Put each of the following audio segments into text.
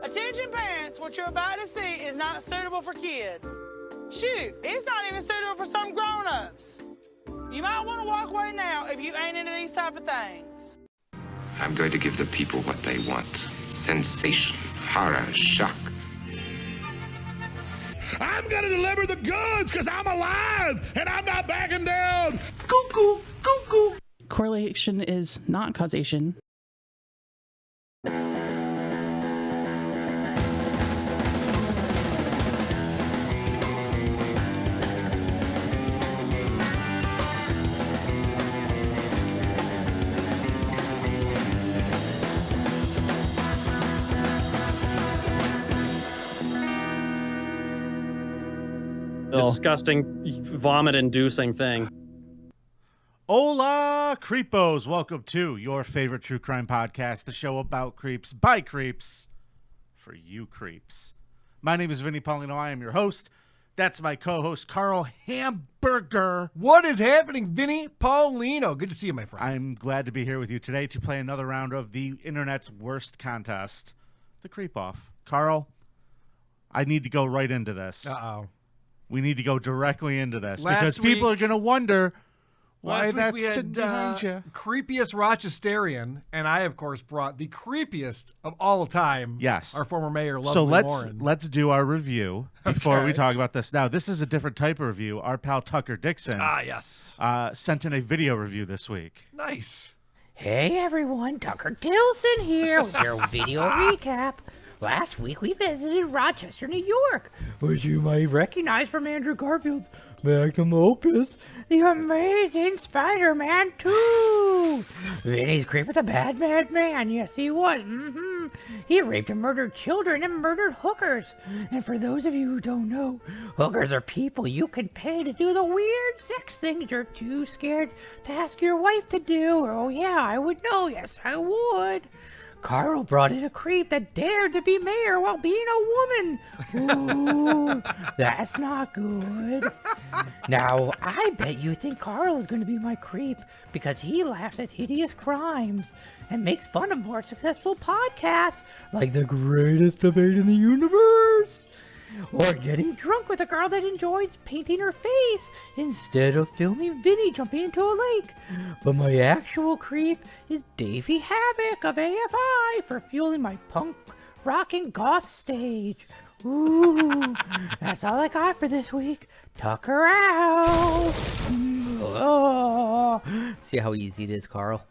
Attention parents, what you're about to see is not suitable for kids. Shoot, it's not even suitable for some grown-ups. You might want to walk away now if you ain't into these type of things. I'm going to give the people what they want. Sensation, horror, shock. I'm gonna deliver the goods because I'm alive and I'm not backing down. Cuckoo, cuckoo. Correlation is not causation. Disgusting, vomit-inducing thing. Hola, creepos. Welcome to your favorite true crime podcast, the show about creeps, by creeps, for you creeps. My name is Vinnie Paulino. I am your host. That's my co-host, Carl Hamburger. What is happening, Vinnie Paulino? Good to see you, my friend. I'm glad to be here with you today to play another round of the internet's worst contest, the Creep Off. Carl, I need to go right into this. Uh-oh. We need to go directly into this Last because people week- are going to wonder why Last week that's we sitting behind you. Creepiest Rochesterian, and I, of course, brought the creepiest of all time. Yes. Our former mayor, Lovely So Warren. let's do our review before we Okay. talk about this. Now, this is a different type of review. Our pal Tucker Dixon Yes. sent in a video review this week. Nice. Hey everyone, Tucker Tilson here with your video recap. Last week we visited Rochester, New York, which you might recognize from Andrew Garfield's magnum opus, The Amazing Spider-Man 2. Vinny's creep was a bad man. Yes, he was. He raped and murdered children and murdered hookers. And for those of you who don't know, hookers are people you can pay to do the weird sex things you're too scared to ask your wife to do. Oh yeah, I would know. Yes, I would. Carl brought in a creep that dared to be mayor while being a woman. Ooh, that's not good. Now, I bet you think Carl is going to be my creep because he laughs at hideous crimes and makes fun of more successful podcasts like The Greatest Debate in the Universe. Or getting drunk with a girl that enjoys painting her face instead of filming Vinny jumping into a lake. But my actual creep is Davey Havoc of AFI for fueling my punk, rock, and goth stage. Ooh, that's all I got for this week. Tucker out. Oh. See how easy it is, Carl?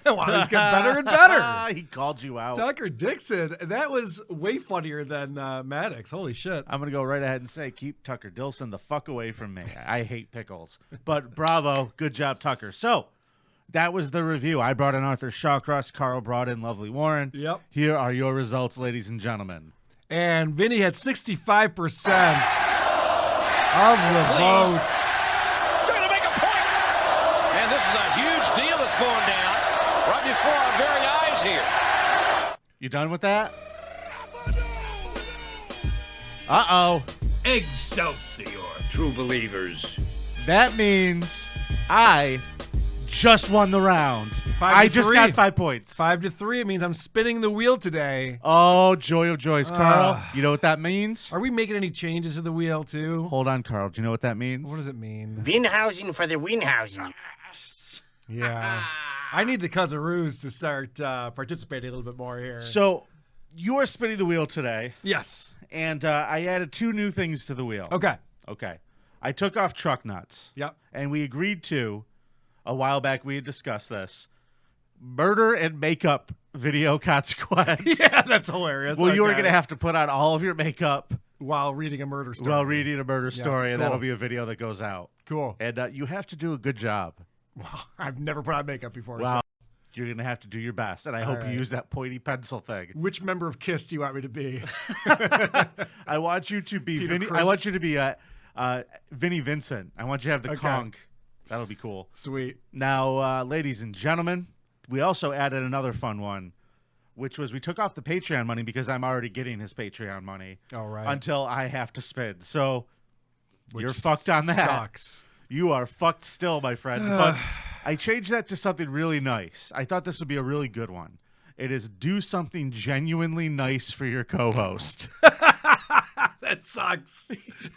Wow, he's getting better and better. He called you out. Tucker Dixon. That was way funnier than Maddox. Holy shit. I'm going to go right ahead and say, keep Tucker Dixon the fuck away from me. I hate pickles. But bravo. Good job, Tucker. So, that was the review. I brought in Arthur Shawcross. Carl brought in Lovely Warren. Yep. Here are your results, ladies and gentlemen. And Vinny had 65% of the vote. Trying to make a point. And this is a huge deal that's going down right before our very eyes here. You done with that? Uh-oh. Excelsior, true believers. That means I just won the round. 5 to I just 3. got 5 points. 5-3. It means I'm spinning the wheel today. Oh, joy of joys, Carl. You know what that means? Are we making any changes to the wheel, too? Hold on, Carl. Do you know what that means? What does it mean? Winhausen for the Winhausen. Yeah. I need the Cousaroos to start participating a little bit more here. So, you are spinning the wheel today, Yes. and I added 2 new things to the wheel. Okay. Okay. I took off truck nuts. Yep. And we agreed to, a while back we had discussed this, murder and makeup video consequence. Yeah, that's hilarious. Well, you are Okay. going to have to put on all of your makeup while reading a murder story. while reading a murder story, and cool. that'll be a video that goes out. Cool. And you have to do a good job. Well, I've never put on makeup before. Wow. So. You're going to have to do your best, and I hope you use that pointy pencil thing. Which member of KISS do you want me to be? I want you to be Peter Vinny. Criss? I want you to be Vinnie Vincent. I want you to have the conch. That'll be cool. Sweet. Now, ladies and gentlemen, we also added another fun one, which was we took off the Patreon money because I'm already getting his Patreon money. All right. Until I have to spend. So Which you're fucked on that. Sucks. You are fucked still, my friend. But I changed that to something really nice. I thought this would be a really good one. It is do something genuinely nice for your co-host. That sucks.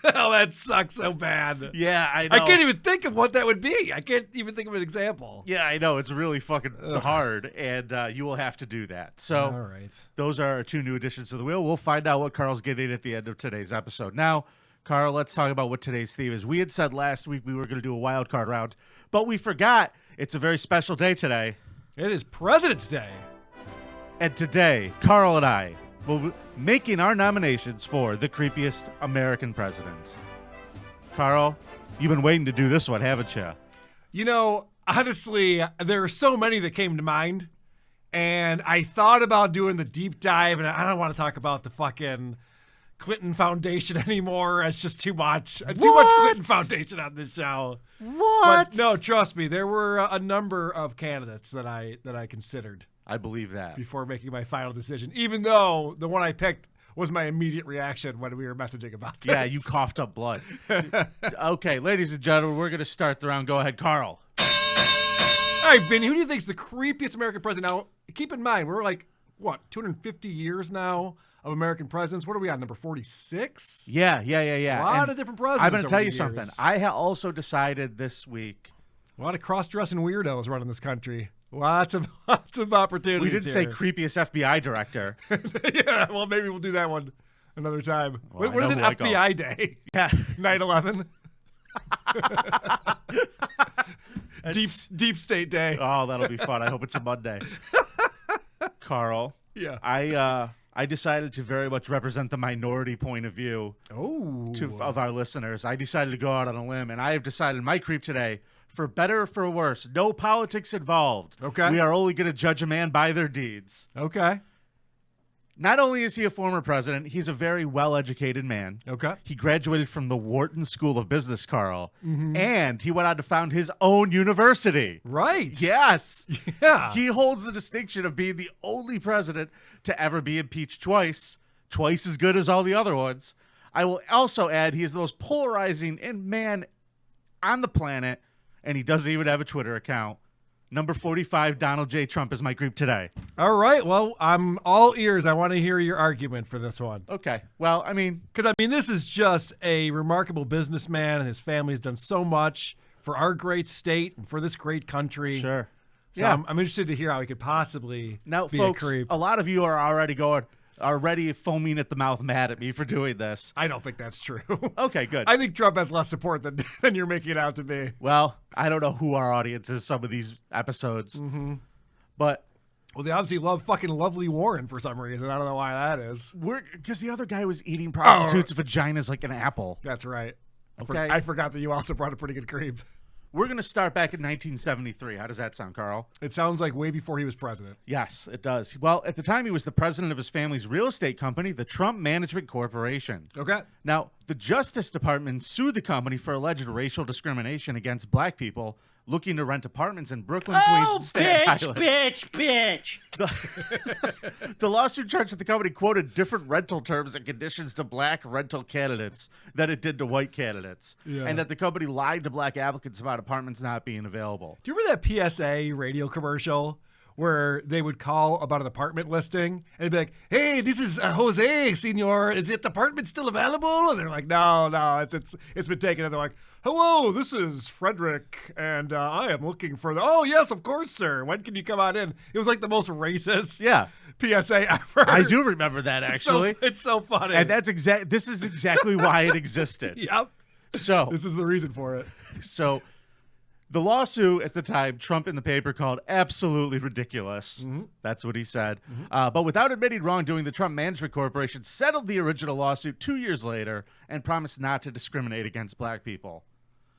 Oh, that sucks so bad. Yeah, I know. I can't even think of what that would be. I can't even think of an example. Yeah, I know. It's really fucking hard, and you will have to do that. So all right. Those are our 2 new additions to the wheel. We'll find out what Carl's getting at the end of today's episode. Now, Carl, let's talk about what today's theme is. We had said last week we were going to do a wild card round, but we forgot it's a very special day today. It is President's Day. And today, Carl and I will be making our nominations for the creepiest American president. Carl, you've been waiting to do this one, haven't you? You know, honestly, there are so many that came to mind, and I thought about doing the deep dive, and I don't want to talk about the fucking Clinton Foundation anymore. It's just too much. Too much Clinton Foundation on this show. What? But no, trust me, there were a number of candidates that I considered. I believe that. Before making my final decision, even though the one I picked was my immediate reaction when we were messaging about this. Yeah, you coughed up blood. Okay, ladies and gentlemen, we're going to start the round. Go ahead, Carl. All right, Vinny, who do you think is the creepiest American president? Now, keep in mind, we're like, what, 250 years now of American presidents? What are we on, number 46? Yeah. A lot of different presidents. I'm going to tell you over the something. years. I also decided this week. A lot of cross-dressing weirdos running this country. Lots of opportunities. We didn't say creepiest FBI director. Yeah, well, maybe we'll do that one another time. Well, what is it? FBI Day? Yeah. 9/11. Deep State Day. Oh, that'll be fun. I hope it's a Monday. Carl. Yeah. I decided to very much represent the minority point of view of our listeners. I decided to go out on a limb, and I have decided my creep today, for better or for worse, no politics involved. Okay. We are only going to judge a man by their deeds. Okay. Not only is he a former president, he's a very well-educated man. Okay. He graduated from the Wharton School of Business, Carl, Mm-hmm. and he went on to found his own university. Right. Yes. Yeah. He holds the distinction of being the only president to ever be impeached twice as good as all the other ones. I will also add he is the most polarizing man on the planet, and he doesn't even have a Twitter account. Number 45, Donald J. Trump is my group today. All right. Well, I'm all ears. I want to hear your argument for this one. Okay. Well, because this is just a remarkable businessman, and his family's done so much for our great state and for this great country. Sure. So yeah. I'm interested to hear how he could possibly now, be folks, a creep. A lot of you are already foaming at the mouth mad at me for doing this. I don't think that's true. Okay, good. I think Trump has less support than you're making it out to be. Well, I don't know who our audience is some of these episodes. Mm-hmm. But they obviously love fucking Lovely Warren for some reason. I don't know why that is. Because the other guy was eating prostitutes' vaginas like an apple. That's right. Okay. I forgot that you also brought a pretty good creep. We're going to start back in 1973. How does that sound, Carl? It sounds like way before he was president. Yes, it does. Well, at the time, he was the president of his family's real estate company, the Trump Management Corporation. Okay. Now, the Justice Department sued the company for alleged racial discrimination against black people looking to rent apartments in Brooklyn, Queens, and Staten Island. bitch. The lawsuit charged that the company quoted different rental terms and conditions to black rental candidates than it did to white candidates, and that the company lied to black applicants about apartments not being available. Do you remember that PSA radio commercial where they would call about an apartment listing and they'd be like, "Hey, this is Jose, senor. Is the apartment still available?" And they're like, "No, it's been taken." And they're like, "Hello, this is Frederick, and I am looking for the." "Oh, yes, of course, sir. When can you come on in?" It was like the most racist PSA ever. I do remember that, actually. It's so funny. And this is exactly why it existed. Yep. So this is the reason for it. So the lawsuit at the time, Trump in the paper called absolutely ridiculous. Mm-hmm. That's what he said. But without admitting wrongdoing, the Trump Management Corporation settled the original lawsuit 2 years later and promised not to discriminate against black people.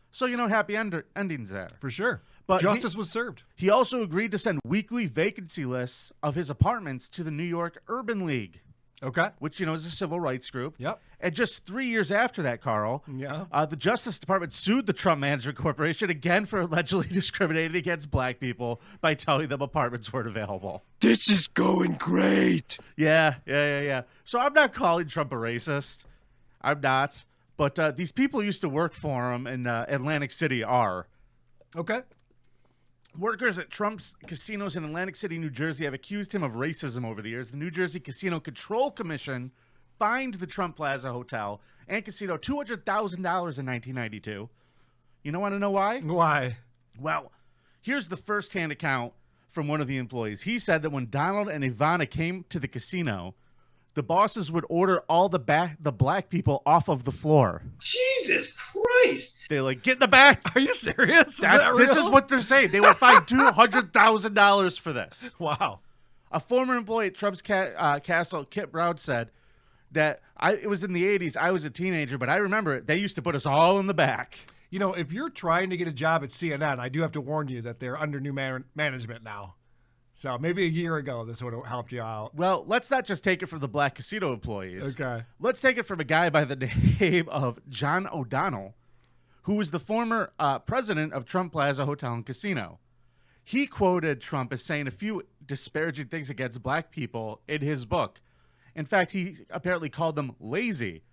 So, happy endings there. For sure. But justice was served. He also agreed to send weekly vacancy lists of his apartments to the New York Urban League. Okay. Which, is a civil rights group. Yep. And just 3 years after that, Carl, the Justice Department sued the Trump Management Corporation again for allegedly discriminating against black people by telling them apartments weren't available. This is going great. Yeah. So I'm not calling Trump a racist. I'm not. But these people used to work for him in Atlantic City are. Okay. Workers at Trump's casinos in Atlantic City, New Jersey have accused him of racism over the years. The New Jersey Casino Control Commission fined the Trump Plaza Hotel and Casino $200,000 in 1992. You want to know why? Why? Well, here's the first-hand account from one of the employees. He said that when Donald and Ivana came to the casino, the bosses would order all the black people off of the floor. Jesus Christ. They're like, get in the back. Are you serious? This is what they're saying. They were fined $200,000 for this. Wow. A former employee at Trump's castle, Kit Brown, said that it was in the 80s. I was a teenager, but I remember it. They used to put us all in the back. You know, if you're trying to get a job at CNN, I do have to warn you that they're under new management now. So maybe a year ago, this would have helped you out. Well, let's not just take it from the black casino employees. Okay. Let's take it from a guy by the name of John O'Donnell, who was the former president of Trump Plaza Hotel and Casino. He quoted Trump as saying a few disparaging things against black people in his book. In fact, he apparently called them lazy.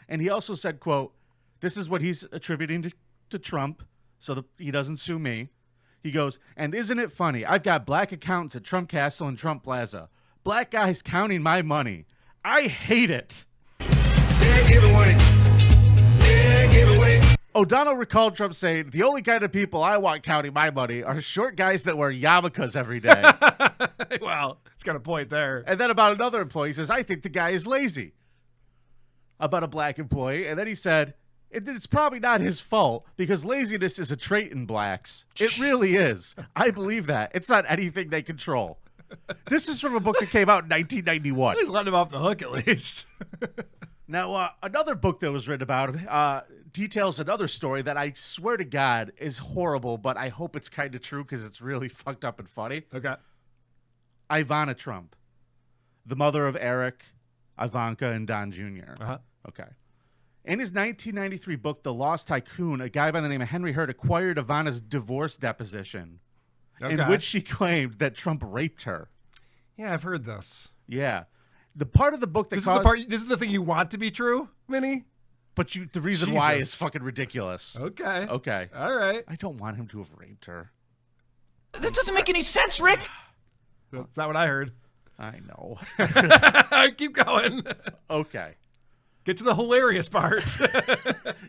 And he also said, quote, this is what he's attributing to Trump so that he doesn't sue me. He goes, and isn't it funny? I've got black accountants at Trump Castle and Trump Plaza. Black guys counting my money. I hate it. Yeah, give it away. Yeah, give it away. O'Donnell recalled Trump saying, the only kind of people I want counting my money are short guys that wear yarmulkes every day. Well, it's got a point there. And then about another employee, he says, I think the guy is lazy. About a black employee. And then he said, it's probably not his fault because laziness is a trait in blacks. It really is. I believe that. It's not anything they control. This is from a book that came out in 1991. He's letting him off the hook at least. Now, another book that was written about details another story that I swear to God is horrible, but I hope it's kind of true because it's really fucked up and funny. Okay. Ivana Trump, the mother of Eric, Ivanka, and Don Jr. Uh-huh. Okay. In his 1993 book, The Lost Tycoon, a guy by the name of Henry Hurd acquired Ivana's divorce deposition, in which she claimed that Trump raped her. Yeah, I've heard this. Yeah. The part of the book that this is the thing you want to be true, Vinnie? But the reason why is fucking ridiculous. Okay. Okay. All right. I don't want him to have raped her. That doesn't make any sense, Rick. That's not what I heard. I know. Keep going. Okay. Get to the hilarious part.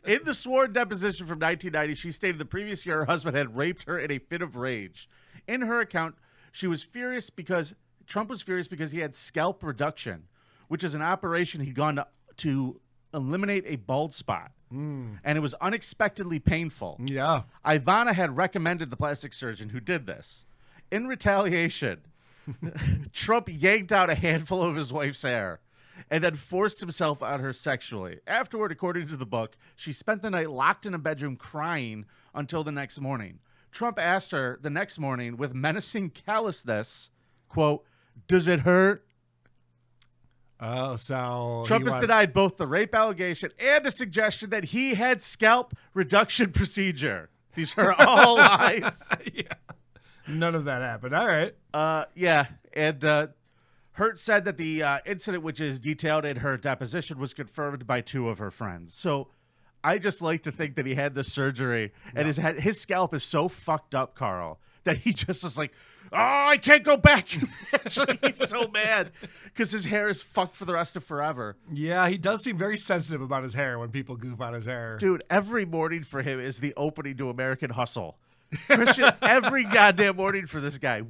In the sworn deposition from 1990, she stated the previous year her husband had raped her in a fit of rage. In her account, Trump was furious because he had scalp reduction, which is an operation he'd gone to eliminate a bald spot. And it was unexpectedly painful. Yeah. Ivana had recommended the plastic surgeon who did this. In retaliation, Trump yanked out a handful of his wife's hair and then forced himself on her sexually. Afterward, according to the book, she spent the night locked in a bedroom crying until the next morning. Trump asked her the next morning with menacing callousness, quote, does it hurt? Oh, so Trump has denied both the rape allegation and a suggestion that he had scalp reduction procedure. These are all lies. Yeah. None of that happened. All right. Yeah. And Hurt said that the incident, which is detailed in her deposition, was confirmed by two of her friends. So I just like to think that he had this surgery and his scalp is so fucked up, Carl, that he just was like, oh, I can't go back. Actually, he's so mad because his hair is fucked for the rest of forever. Yeah, he does seem very sensitive about his hair when people goof on his hair. Dude, every morning for him is the opening to American Hustle. Christian, every goddamn morning for this guy.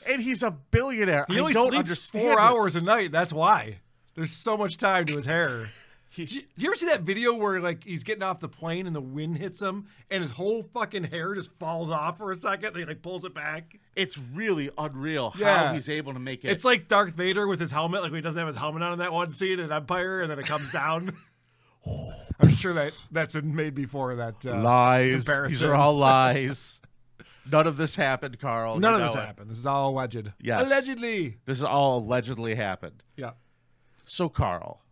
And he's a billionaire. He only sleeps 4 hours a night. That's why. There's so much time to his hair. Did you ever see that video where like he's getting off the plane and the wind hits him and his whole fucking hair just falls off for a second? Then he like pulls it back. It's really unreal how he's able to make it. It's like Darth Vader with his helmet, like when he doesn't have his helmet on in that one scene in Empire, and then it comes down. I'm sure that's been made before that. Lies. Comparison. These are all lies. None of this happened, Carl. None of this happened. This is all alleged. Yes. Allegedly. This is all allegedly happened. Yeah. So, Carl,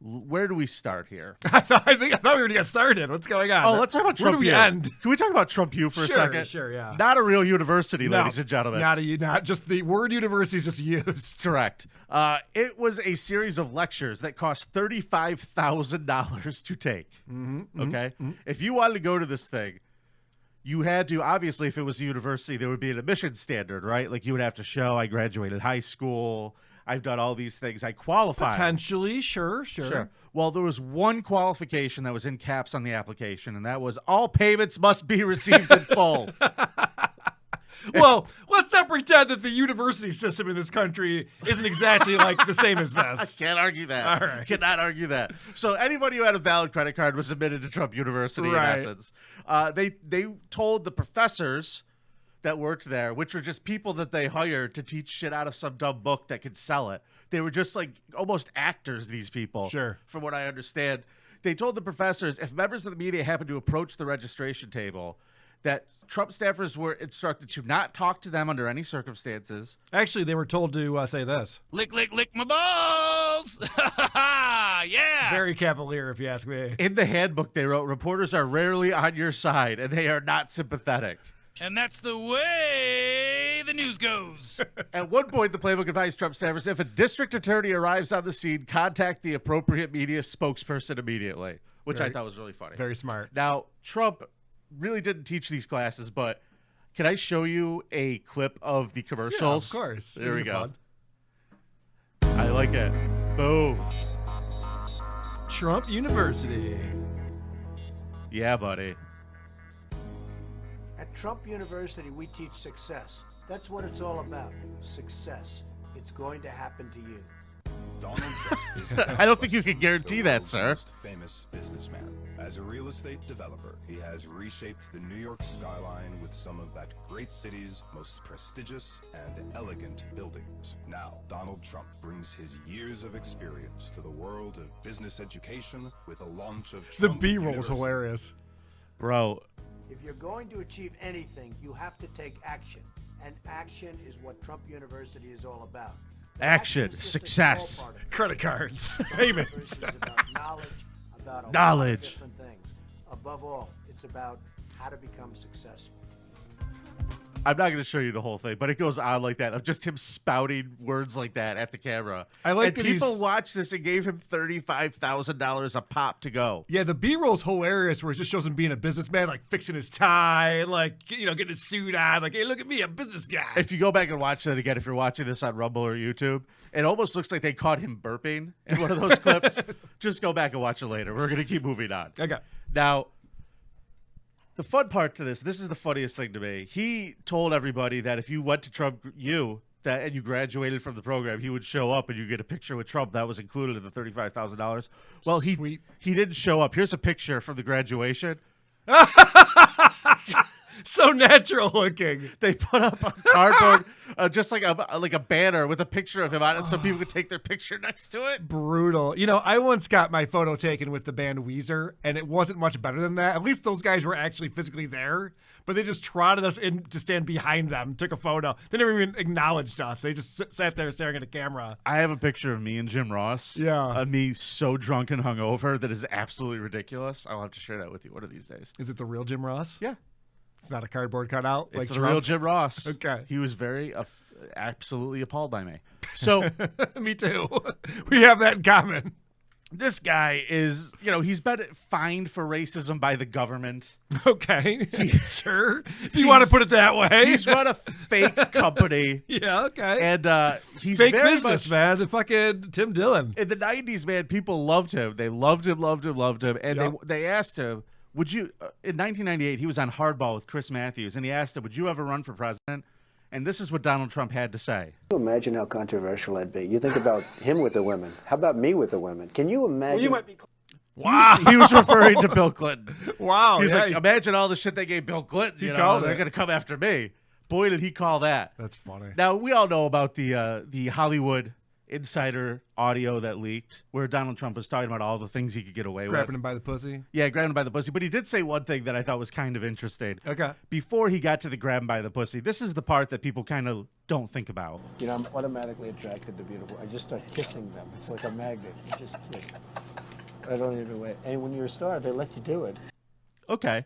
where do we start here? I thought we were going to get started. What's going on? Oh, let's talk about Trump Where do we end? Can we talk about Trump U for a second? Sure, yeah. Not a real university, ladies and gentlemen. Not just the word university is just used. Correct. It was a series of lectures that cost $35,000 to take. Okay? If you wanted to go to this thing, you had to, obviously, if it was a university, there would be an admission standard, right? Like you would have to show I graduated high school. I've done all these things. I qualified. Potentially, sure. Well, there was one qualification that was in caps on the application, and that was all payments must be received in full. Well, let's not pretend that the university system in this country isn't exactly like the same as this. I can't argue that. All right. Cannot argue that. So anybody who had a valid credit card was admitted to Trump University, in essence. They told the professors that worked there, which were just people that they hired to teach shit out of some dumb book that could sell it. They were just like almost actors, these people. Sure. From what I understand. They told the professors if members of the media happened to approach the registration table, that Trump staffers were instructed to not talk to them under any circumstances. Actually, they were told to say this. Lick my balls. Yeah. Very cavalier, if you ask me. In the handbook, they wrote, reporters are rarely on your side, and they are not sympathetic. And that's the way the news goes. At one point, the playbook advised Trump staffers, if a district attorney arrives on the scene, contact the appropriate media spokesperson immediately, which I thought was really funny. Very smart. Now, Trump really didn't teach these classes, but can I show you a clip of the commercials? Yeah, of course. There we go. Fun. I like it. Boom. Trump University. Yeah, buddy. At Trump University, we teach success. That's what it's all about. Success. It's going to happen to you. Donald Trump is I don't think you can guarantee that, sir. Most famous businessman. As a real estate developer, he has reshaped the New York skyline with some of that great city's most prestigious and elegant buildings. Now, Donald Trump brings his years of experience to the world of business education with the launch of The Trump B-roll's University. hilarious. Bro. If you're going to achieve anything, you have to take action. And action is what Trump University is all about. Action, success, credit cards, payments. It's about knowledge, about a Knowledge. lot of different things. Above all, it's about how to become successful. I'm not going to show you the whole thing, but it goes on like that of just him spouting words like that at the camera. I like and that people he's- watched this and gave him $35,000 a pop to go. Yeah, the B-roll's hilarious where it just shows him being a businessman, like fixing his tie, like, getting his suit on, like, hey, look at me, I'm a business guy. If you go back and watch that again, if you're watching this on Rumble or YouTube, it almost looks like they caught him burping in one of those clips. Just go back and watch it later. We're going to keep moving on. Okay. Now, the fun part to this is the funniest thing to me. He told everybody that if you went to Trump and you graduated from the program, he would show up and you get a picture with Trump. That was included in the $35,000. Well, he didn't show up. Here's a picture from the graduation. So natural looking. They put up a cardboard, just like a banner with a picture of him on it, so people could take their picture next to it. Brutal. I once got my photo taken with the band Weezer, and it wasn't much better than that. At least those guys were actually physically there, but they just trotted us in to stand behind them, took a photo. They never even acknowledged us. They just sat there staring at the camera. I have a picture of me and Jim Ross. Yeah. Of me so drunk and hungover that is absolutely ridiculous. I'll have to share that with you one of these days. Is it the real Jim Ross? Yeah. It's not a cardboard cutout? It's like the real Jim Ross. Okay. He was very absolutely appalled by me. So me too. We have that in common. This guy is, he's been fined for racism by the government. Okay. Sure. If you want to put it that way. He's run a fake company. Yeah, okay. And he's fake very business, man. The fucking Tim Dillon. In the 90s, man, people loved him. They loved him. And they asked him, would you, in 1998, he was on Hardball with Chris Matthews, and he asked him, would you ever run for president? And this is what Donald Trump had to say. Can you imagine how controversial that'd be? You think about him with the women. How about me with the women? Can you imagine? Well, you might be. Wow. He was referring to Bill Clinton. Wow. He's like, imagine all the shit they gave Bill Clinton. He called they're it. going to come after me. Boy, did he call that. That's funny. Now, we all know about the Hollywood insider audio that leaked where Donald Trump was talking about all the things he could get away with. Grabbing him by the pussy? Yeah, grabbing him by the pussy. But he did say one thing that I thought was kind of interesting. Okay. Before he got to the grab him by the pussy, this is the part that people kind of don't think about. I'm automatically attracted to beautiful. I just start kissing them. It's like a magnet. You just kiss. I don't even wait. And when you're a star, they let you do it. Okay.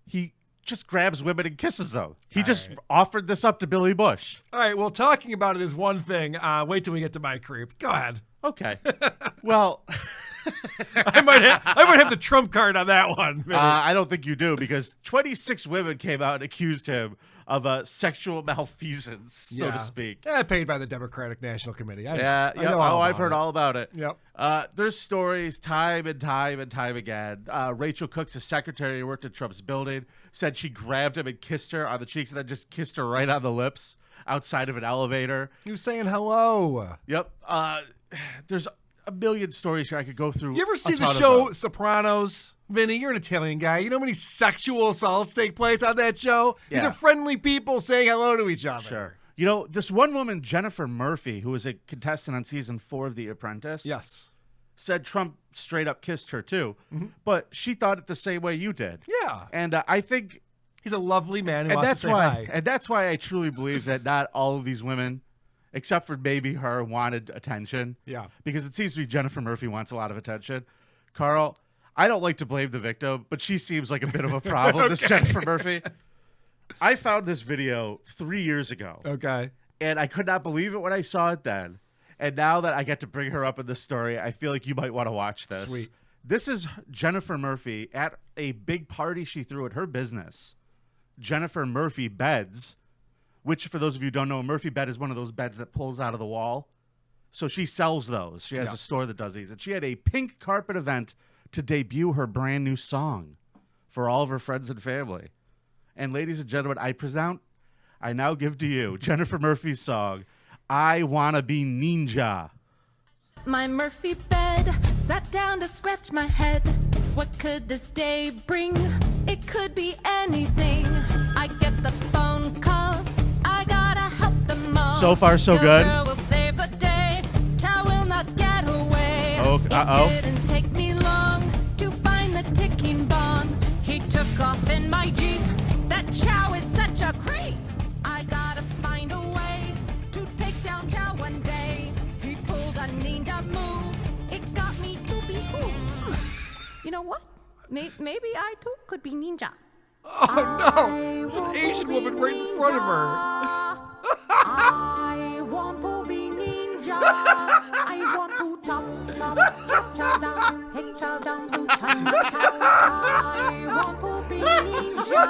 He just grabs women and kisses them. He just offered this up to Billy Bush. All right, well, talking about it is one thing. Wait till we get to my creep. Go ahead. Okay. Well, I might have the trump card on that one. I don't think you do, because 26 women came out and accused him of a sexual malfeasance, so to speak. Yeah, paid by the Democratic National Committee. I've heard all about it. Yep. There's stories time and time again. Rachel Cook's secretary who worked at Trump's building said she grabbed him and kissed her on the cheeks and then just kissed her right on the lips outside of an elevator. He was saying hello. Yep. There's a million stories here I could go through. You ever see the show Sopranos? Vinny, you're an Italian guy. You know how many sexual assaults take place on that show? Yeah. These are friendly people saying hello to each other. Sure. You know, this one woman, Jennifer Murphy, who was a contestant on season 4 of The Apprentice, yes, said Trump straight up kissed her too, but she thought it the same way you did. Yeah. And I think he's a lovely man who wants to say hi. And that's why I truly believe that not all of these women, except for maybe her, wanted attention. Yeah. Because it seems to be Jennifer Murphy wants a lot of attention. Carl, I don't like to blame the victim, but she seems like a bit of a problem, this Jennifer Murphy. I found this video 3 years ago. Okay. And I could not believe it when I saw it then. And now that I get to bring her up in this story, I feel like you might want to watch this. Sweet. This is Jennifer Murphy at a big party she threw at her business, Jennifer Murphy Beds, which, for those of you who don't know, a Murphy bed is one of those beds that pulls out of the wall. So she sells those. She has a store that does these. And she had a pink carpet event to debut her brand new song for all of her friends and family. And ladies and gentlemen, I now give to you Jennifer Murphy's song, I Wanna Be Ninja. My Murphy bed sat down to scratch my head. What could this day bring? It could be anything. I get the phone call. I gotta help them all. So far, so good. Girl will save the day. Chow will not get away. It didn't take me long to find the ticking bomb. He took off in my Jeep. That Chow is such a creep. I gotta find a way to take down Chow one day. He pulled a ninja move. It got me to be cool. You know what? Maybe I too could be ninja. Oh no! There's an Asian woman right in front of her. I want to be ninja. I want to chop chow down, take chow down to Chinatown. I want to be ninja.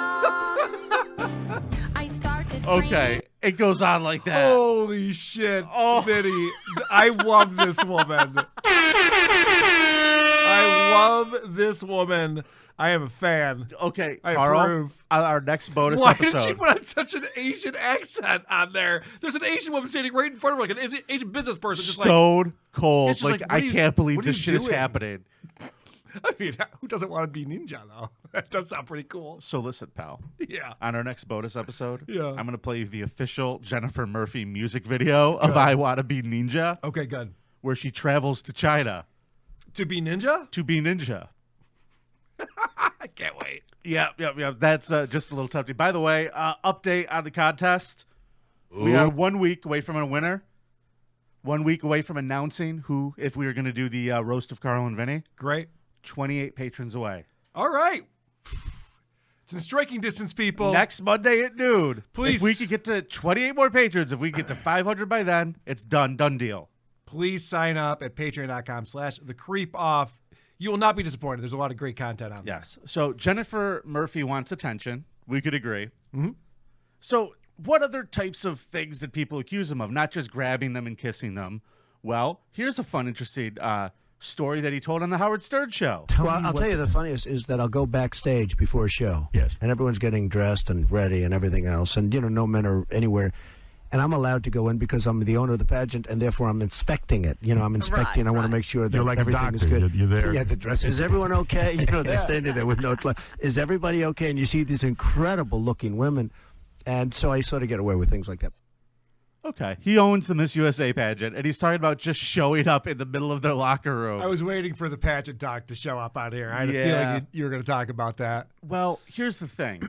I started Okay, it goes on like that. Holy shit. Oh, Vinny, I love this woman. I love this woman. I am a fan. Okay, I Carl, approve. our next bonus Why episode. did she put on such an Asian accent on there? There's an Asian woman standing right in front of her, like an Asian business person. Just Stone cold. It's just Like, like, I can't believe this shit is doing? happening. I mean, who doesn't want to be ninja, though? That does sound pretty cool. So listen, pal. Yeah. On our next bonus episode, Yeah. I'm going to play you the official Jennifer Murphy music video of I Want to Be Ninja. Okay, good. Where she travels to China. To be ninja? To be ninja. I can't wait. Yeah. That's just a little tempting. By the way, update on the contest. We are 1 week away from a winner. 1 week away from announcing who, if we were going to do the roast of Karl and Vinnie. Great. 28 patrons away. All right. It's in striking distance, people. Next Monday at noon. Please. If we could get to 28 more patrons, if we get to 500 by then, it's done. Done deal. Please sign up at patreon.com/thecreepoff. You will not be disappointed. There's a lot of great content on there. Yes. So Jennifer Murphy wants attention. We could agree. Mm-hmm. So what other types of things did people accuse him of? Not just grabbing them and kissing them. Well, here's a fun, interesting story that he told on the Howard Stern show. Well, I'll tell you the funniest is that I'll go backstage before a show. Yes. And everyone's getting dressed and ready and everything else. And, no men are anywhere. And I'm allowed to go in because I'm the owner of the pageant, and therefore I'm inspecting it. I'm inspecting. I want to make sure that like everything is good. You're there. Yeah, the dress. Is everyone okay? They're standing there with no clothes. Is everybody okay? And you see these incredible-looking women. And so I sort of get away with things like that. Okay. He owns the Miss USA pageant, and he's talking about just showing up in the middle of their locker room. I was waiting for the pageant talk to show up out here. I had a feeling you were going to talk about that. Well, here's the thing.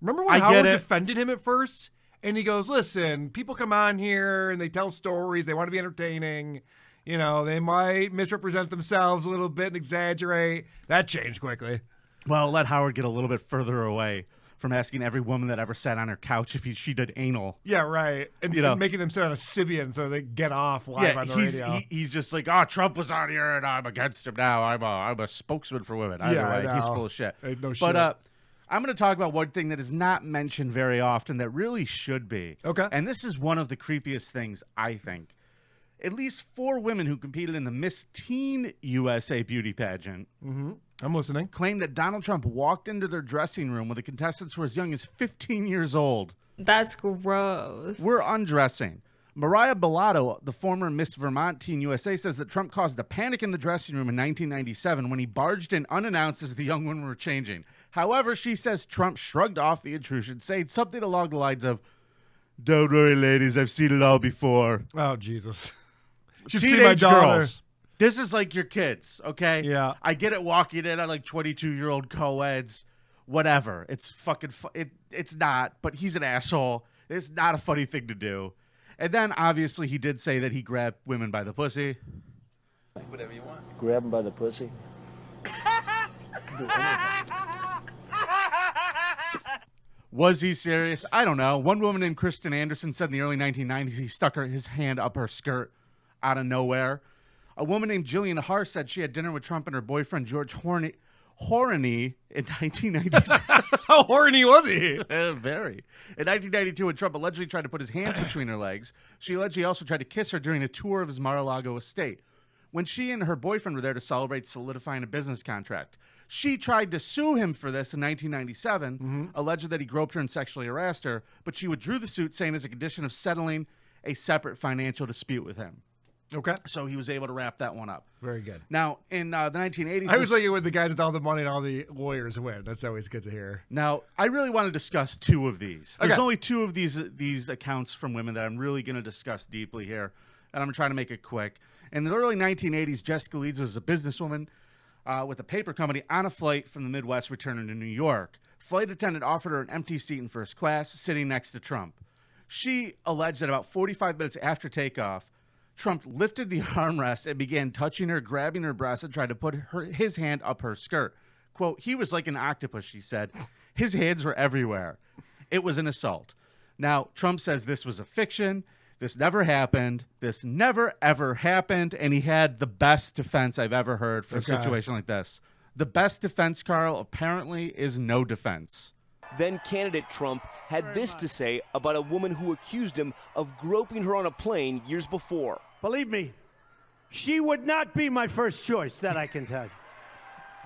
Remember when Howard defended him at first? And he goes, listen, people come on here and they tell stories. They want to be entertaining. They might misrepresent themselves a little bit and exaggerate. That changed quickly. Well, let Howard get a little bit further away from asking every woman that ever sat on her couch if she did anal. Yeah, right. And, You know. and making them sit on a Sybian so they get off live on the radio. He's just like, oh, Trump was on here and I'm against him now. I'm a spokesman for women. Either Yeah, I way, he's know. full of shit. Ain't no But shit. I'm going to talk about one thing that is not mentioned very often that really should be. Okay. And this is one of the creepiest things, I think. At least 4 women who competed in the Miss Teen USA beauty pageant I'm listening. claimed that Donald Trump walked into their dressing room when the contestants were as young as 15 years old. That's gross. We're undressing. Mariah Bellato, the former Miss Vermont Teen USA, says that Trump caused a panic in the dressing room in 1997 when he barged in unannounced as the young women were changing. However, she says Trump shrugged off the intrusion, saying something along the lines of, "Don't worry, ladies, I've seen it all before." Oh, Jesus. Should see my Teenage daughter. girls. This is like your kids, okay? Yeah. I get it walking in. I like 22-year-old co-eds. Whatever. It's fucking it's not, but he's an asshole. It's not a funny thing to do. And then, obviously, he did say that he grabbed women by the pussy. Whatever you want. Grab him by the pussy. Do anything. Was he serious? I don't know. One woman named Kristen Anderson said in the early 1990s he stuck his hand up her skirt out of nowhere. A woman named Jillian Harr said she had dinner with Trump and her boyfriend George Horny in 1992. How horny was he? Very. In 1992, when Trump allegedly tried to put his hands between her legs, she allegedly also tried to kiss her during a tour of his Mar-a-Lago estate. When she and her boyfriend were there to celebrate solidifying a business contract, she tried to sue him for this in 1997, alleged that he groped her and sexually harassed her, but she withdrew the suit, saying as a condition of settling a separate financial dispute with him. Okay. So he was able to wrap that one up. Very good. Now, in the 1980s... I was thinking with the guys with all the money and all the lawyers win. That's always good to hear. Now, I really want to discuss 2 of these. There's Okay. only 2 of these accounts from women that I'm really going to discuss deeply here, and I'm trying to make it quick. In the early 1980s, Jessica Leeds was a businesswoman with a paper company on a flight from the Midwest returning to New York. Flight attendant offered her an empty seat in first class, sitting next to Trump. She alleged that about 45 minutes after takeoff, Trump lifted the armrest and began touching her, grabbing her breast, and tried to put his hand up her skirt. Quote, "He was like an octopus," she said. "His hands were everywhere." It was an assault. Now, Trump says this was a fiction. This never happened. This never, ever happened. And he had the best defense I've ever heard for a situation like this. The best defense, Carl, apparently is no defense. Then candidate Trump had this to say about a woman who accused him of groping her on a plane years before. Believe me, she would not be my first choice, that I can tell you.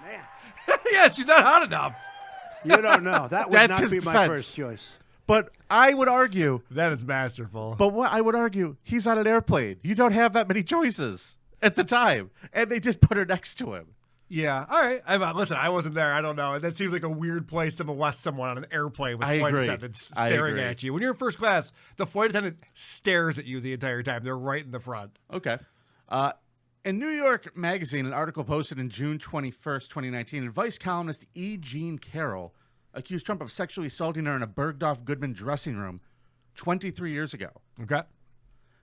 Man. Yeah, she's not hot enough. You don't know. That would That's not his be my defense. first choice. But I would argue... That is masterful. But what I would argue, he's on an airplane. You don't have that many choices at the time. And they did put her next to him. Yeah. All right. Listen, I wasn't there. I don't know. That seems like a weird place to molest someone on an airplane with I flight agree. attendants I staring agree. at you. When you're in first class, the flight attendant stares at you the entire time. They're right in the front. Okay. In New York Magazine, an article posted in June 21st, 2019, advice columnist E. Jean Carroll accused Trump of sexually assaulting her in a Bergdorf Goodman dressing room 23 years ago. Okay.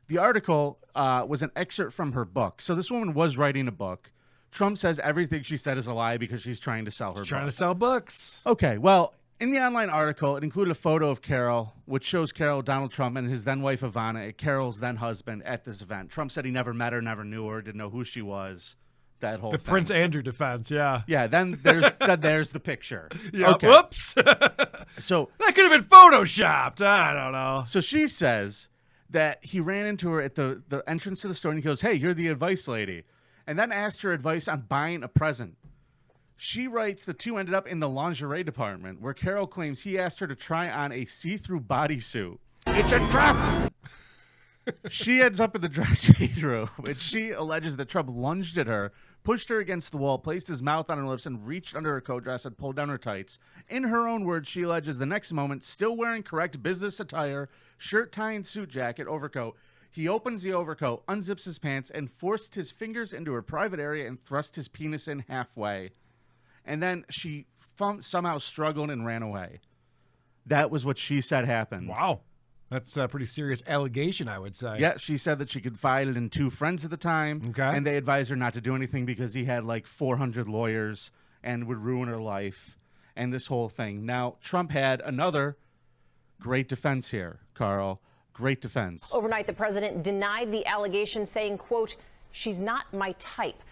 The article was an excerpt from her book. So this woman was writing a book. Trump says everything she said is a lie because she's trying to sell her book. Trying to sell books. Okay, well, in the online article, it included a photo of Carroll, which shows Carroll, Donald Trump, and his then-wife Ivana, Carroll's then-husband, at this event. Trump said he never met her, never knew her, didn't know who she was, that whole The thing. Prince Andrew defense, yeah. Yeah, then there's the picture. Yeah, okay. whoops. So that could have been photoshopped. I don't know. So she says that he ran into her at the entrance to the store, and he goes, "Hey, you're the advice lady," and then asked her advice on buying a present. She writes the two ended up in the lingerie department, where Carroll claims he asked her to try on a see-through bodysuit. It's a trap! She ends up in the dressing room, and she alleges that Trump lunged at her, pushed her against the wall, placed his mouth on her lips, and reached under her coat dress and pulled down her tights. In her own words, she alleges the next moment, still wearing correct business attire, shirt, tie, and suit jacket, overcoat, he opens the overcoat, unzips his pants, and forced his fingers into her private area and thrust his penis in halfway. And then she somehow struggled and ran away. That was what she said happened. Wow. That's a pretty serious allegation, I would say. Yeah, she said that she confided in two friends at the time, and they advised her not to do anything because he had like 400 lawyers and would ruin her life. and this whole thing. Now, Trump had another great defense here, Carl. Great defense. Overnight, the president denied the allegation, saying, quote, "She's not my type."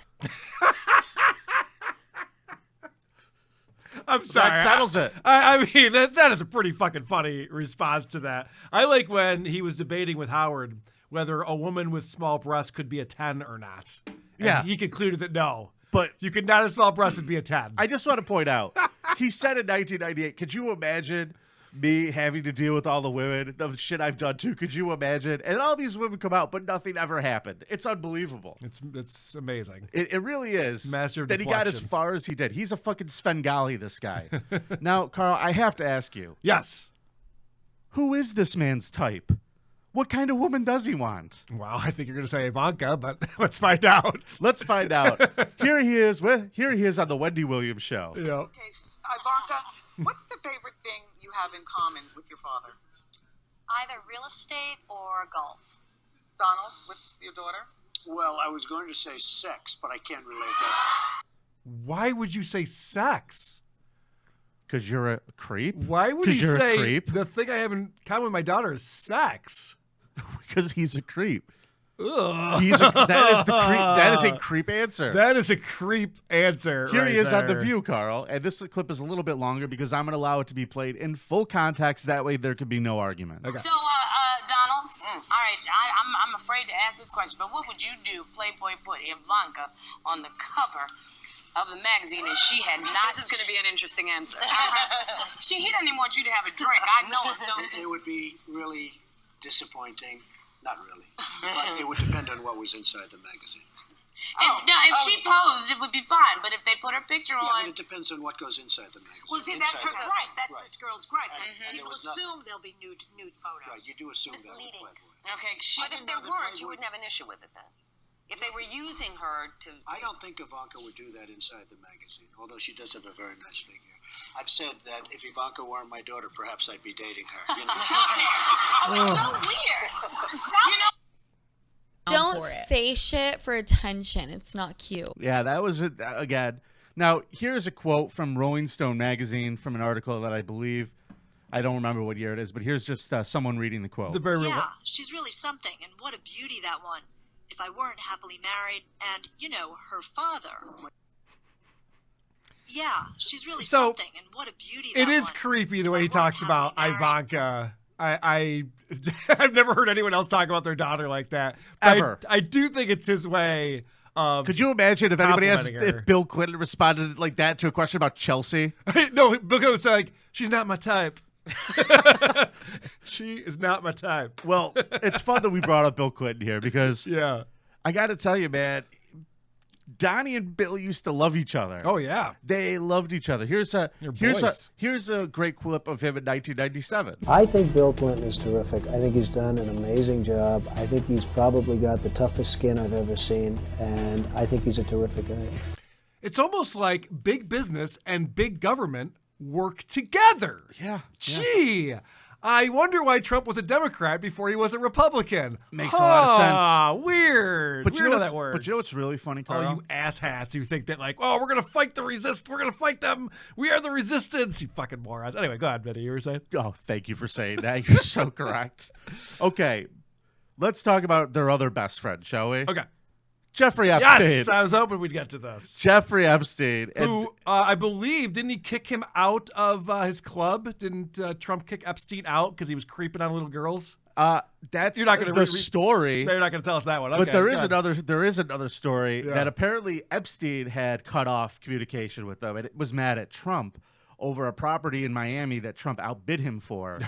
I'm sorry. That settles it. I mean, that is a pretty fucking funny response to that. I like when he was debating with Howard whether a woman with small breasts could be a 10 or not. And he concluded that no. But you could not have small breasts and be a 10. I just want to point out, he said in 1998, could you imagine me having to deal with all the women, the shit I've done too? Could you imagine? And all these women come out, but nothing ever happened. It's unbelievable. It's amazing. It really is. Master of that he got as deflection. far as he did. He's a fucking Svengali, this guy. Now, Carl, I have to ask you. Yes. Who is this man's type? What kind of woman does he want? Well, I think you're going to say Ivanka, but let's find out. Let's find out. Here he is on the Wendy Williams show. Yeah. Okay, Ivanka, what's the favorite thing you have in common with your father? Either real estate or golf. Donald, with your daughter? Well, I was going to say sex, but I can't relate that. Why would you say sex? Because you're a creep? Why would 'Cause he you're a say creep? the thing I have in common with my daughter is sex? Because he's a creep. Ugh. That is a creep answer. That is a creep answer. Here right he is on The there. View, Carl. And this clip is a little bit longer because I'm going to allow it to be played in full context. That way there could be no argument. Okay. So, Donald, all right, I'm afraid to ask this question, but what would you do if Playboy put Ivanka on the cover of the magazine and she had not... This is going to be an interesting answer. He doesn't even want you to have a drink. I know it. So It would be really disappointing. Not really. But it would depend on what was inside the magazine. If she posed, it would be fine. But if they put her picture Yeah, on... but it depends on what goes inside the magazine. Well, see, that's her Inside the- gripe. That's right. this girl's gripe. And People there was nothing. assume there'll be nude photos. Right, you do assume that with Playboy. Okay, But if there weren't, you wouldn't have an issue with it then. If they were using her to... I don't think Ivanka would do that inside the magazine, although she does have a very nice figure. I've said that if Ivanka weren't my daughter, perhaps I'd be dating her. You know? Stop it! Oh, it's so weird. Stop it. Don't say shit for attention. It's not cute. Yeah, that was it again. Now, here's a quote from Rolling Stone magazine from an article that I believe, I don't remember what year it is, but here's just someone reading the quote. Yeah, she's really something, and what a beauty that one. If I weren't happily married and, her father. Yeah, she's really something, and what a beauty that It is one. creepy the way he talks about Ivanka. I've never heard anyone else talk about their daughter like that. But Ever. I do think it's his way of. Could you imagine if anybody asked complimenting her. if Bill Clinton responded like that to a question about Chelsea? No, Bill Clinton was like, she's not my type. She is not my type. Well, it's fun that we brought up Bill Clinton here because I got to tell you, man, Donnie and Bill used to love each other. Oh yeah, they loved each other. Here's a great clip of him in 1997. I think Bill Clinton is terrific. I think he's done an amazing job. I think he's probably got the toughest skin I've ever seen, and I think he's a terrific guy. It's almost like big business and big government work together. Yeah. Gee, I wonder why Trump was a Democrat before he was a Republican. Makes a lot of sense. Weird. But Weird you know how that works. But you know what's really funny, Carl? Oh, you asshats who think that we're going to fight the we're going to fight them. We are the resistance. You fucking morons. Anyway, go ahead, Betty. You were saying? Oh, thank you for saying that. You're so correct. Okay, let's talk about their other best friend, shall we? Okay. Jeffrey Epstein. Yes, I was hoping we'd get to this. Jeffrey Epstein. Who, I believe, didn't he kick him out of his club? Didn't Trump kick Epstein out because he was creeping on little girls? That's You're not gonna the story. You're not going to tell us that one. But Okay, there is good. another story that apparently Epstein had cut off communication with them, and it was mad at Trump over a property in Miami that Trump outbid him for.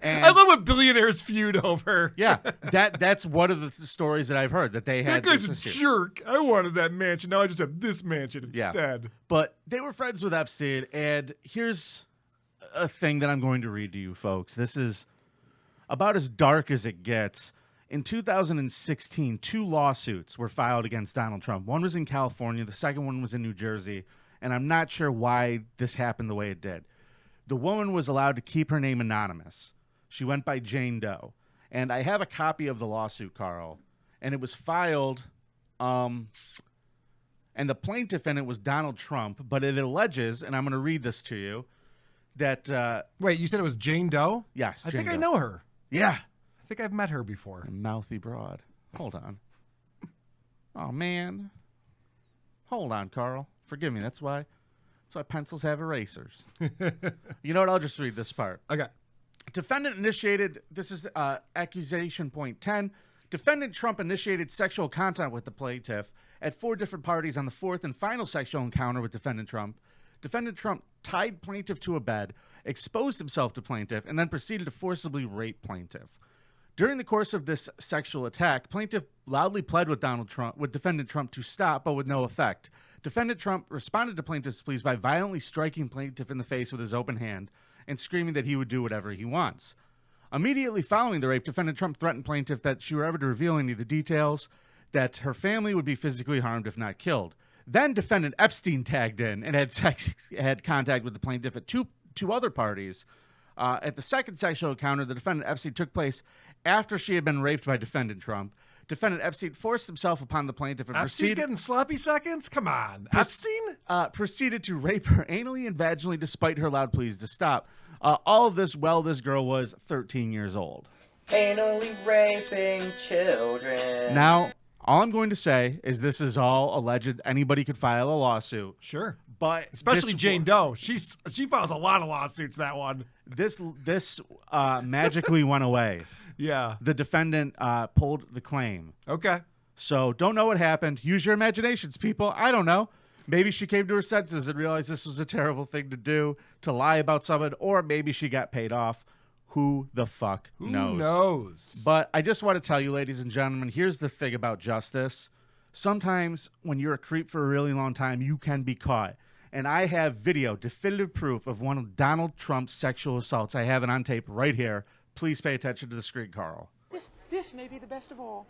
And I love when billionaires feud over. Yeah, that's one of the stories that I've heard that they had. That guy's a this issue. jerk. I wanted that mansion. Now I just have this mansion instead. But they were friends with Epstein, and here's a thing that I'm going to read to you folks. This is about as dark as it gets. In 2016, 2 lawsuits were filed against Donald Trump. One was in California. The second one was in New Jersey. And I'm not sure why this happened the way it did. The woman was allowed to keep her name anonymous. She went by Jane Doe. And I have a copy of the lawsuit, Carl. And it was filed and the plaintiff in it was Donald Trump, but it alleges, and I'm going to read this to you, that... Wait, you said it was Jane Doe? Yes, I Jane think Doe. I know her. Yeah. I think I've met her before. Mouthy broad. Hold on. Oh, man. Hold on, Carl. Forgive me. That's why pencils have erasers. You know what? I'll just read this part. Okay. Defendant initiated, this is accusation point 10. Defendant Trump initiated sexual contact with the plaintiff at 4 different parties on the 4th and final sexual encounter with Defendant Trump. Defendant Trump tied plaintiff to a bed, exposed himself to plaintiff, and then proceeded to forcibly rape plaintiff. During the course of this sexual attack, plaintiff loudly pled with Defendant Trump to stop, but with no effect. Defendant Trump responded to plaintiff's pleas by violently striking plaintiff in the face with his open hand and screaming that he would do whatever he wants. Immediately following the rape, Defendant Trump threatened plaintiff that she were ever to reveal any of the details, that her family would be physically harmed if not killed. Then Defendant Epstein tagged in and had contact with the plaintiff at two other parties. At the second sexual encounter, the Defendant Epstein took place after she had been raped by Defendant Trump. Defendant Epstein forced himself upon the plaintiff and Epstein's getting sloppy seconds? Come on. Epstein? Proceeded to rape her anally and vaginally despite her loud pleas to stop. All of this while this girl was 13 years old. Anally raping children. Now, all I'm going to say is this is all alleged. Anybody could file a lawsuit. Sure. But especially Jane Doe. She files a lot of lawsuits, that one. This magically went away. Yeah. The defendant pulled the claim. Okay. So don't know what happened. Use your imaginations, people. I don't know. Maybe she came to her senses and realized this was a terrible thing to do, to lie about someone, or maybe she got paid off. Who the fuck knows? Who knows? But I just want to tell you, ladies and gentlemen, here's the thing about justice. Sometimes when you're a creep for a really long time, you can be caught. And I have video, definitive proof of one of Donald Trump's sexual assaults. I have it on tape right here. Please pay attention to the screen, Carl. This may be the best of all.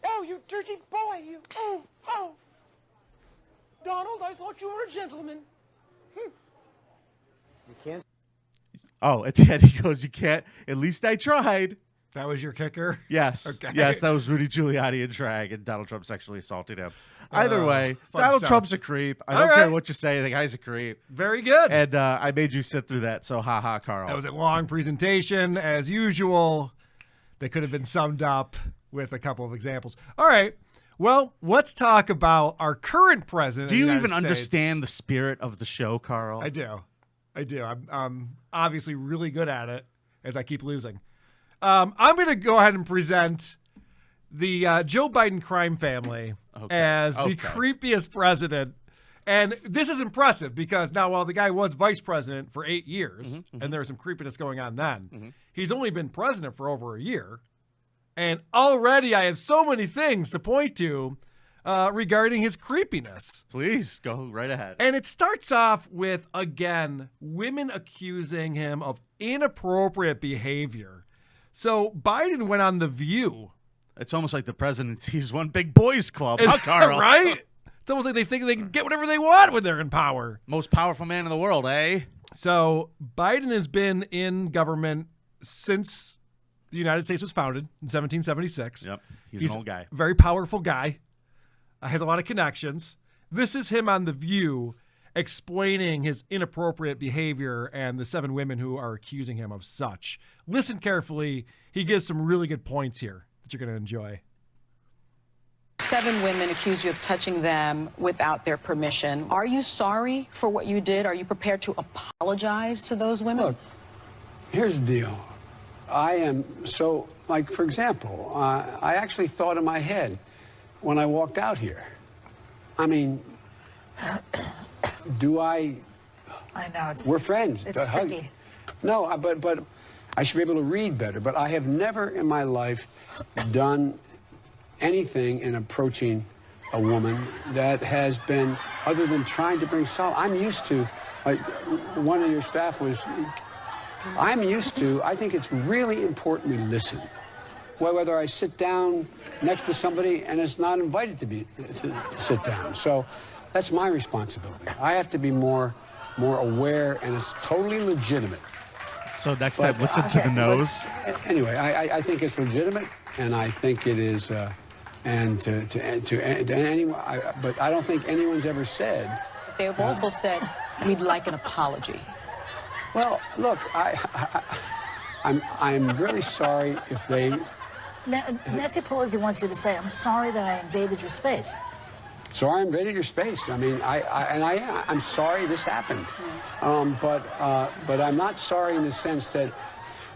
Oh, you dirty boy, you. Oh. Donald, I thought you were a gentleman. You can't. Oh, at the end he goes, you can't. At least I tried. That was your kicker? Yes. Okay. Yes, that was Rudy Giuliani in drag, and Donald Trump sexually assaulted him. Either way, Donald stuff. Trump's a creep. I don't care what you say. The guy's a creep. Very good. And I made you sit through that, so ha, Carl. That was a long presentation, as usual. They could have been summed up with a couple of examples. All right. Well, let's talk about our current president. Do you of the even United States. understand the spirit of the show, Carl? I do. I'm obviously really good at it, as I keep losing. I'm going to go ahead and present the Joe Biden crime family as the creepiest president. And this is impressive because now, while the guy was vice president for 8 years, and there was some creepiness going on then, he's only been president for over a year. And already I have so many things to point to regarding his creepiness. Please go right ahead. And it starts off with, again, women accusing him of inappropriate behavior. So Biden went on The View. It's almost like the presidency's one big boys club, huh, Carl? Right? It's almost like they think they can get whatever they want when they're in power. Most powerful man in the world, eh? So Biden has been in government since the United States was founded in 1776. Yep, he's an old guy. Very powerful guy. Has a lot of connections. This is him on The View explaining his inappropriate behavior and the 7 women who are accusing him of such. Listen carefully. He gives some really good points here that you're going to enjoy. 7 women accuse you of touching them without their permission. Are you sorry for what you did? Are you prepared to apologize to those women? Look, here's the deal. I am so, like, for example, I actually thought in my head when I walked out here. I mean, do I? I know it's. We're friends. It's tricky. No, but I should be able to read better. But I have never in my life done anything in approaching a woman that has been other than trying to bring solace. I'm used to, like, one of your staff was. I'm used to. I think it's really important we listen. Whether I sit down next to somebody and it's not invited to sit down. So that's my responsibility. I have to be more aware, and it's totally legitimate. So next time, listen to the nose. Anyway, I think it's legitimate, and I think it is, and to anyone. But I don't think anyone's ever said. They've also said we'd like an apology. Well, look, I'm really sorry if they. Nancy Pelosi wants you to say, "I'm sorry that I invaded your space." Sorry, I invaded your space. I mean, I'm sorry this happened, but I'm not sorry in the sense that,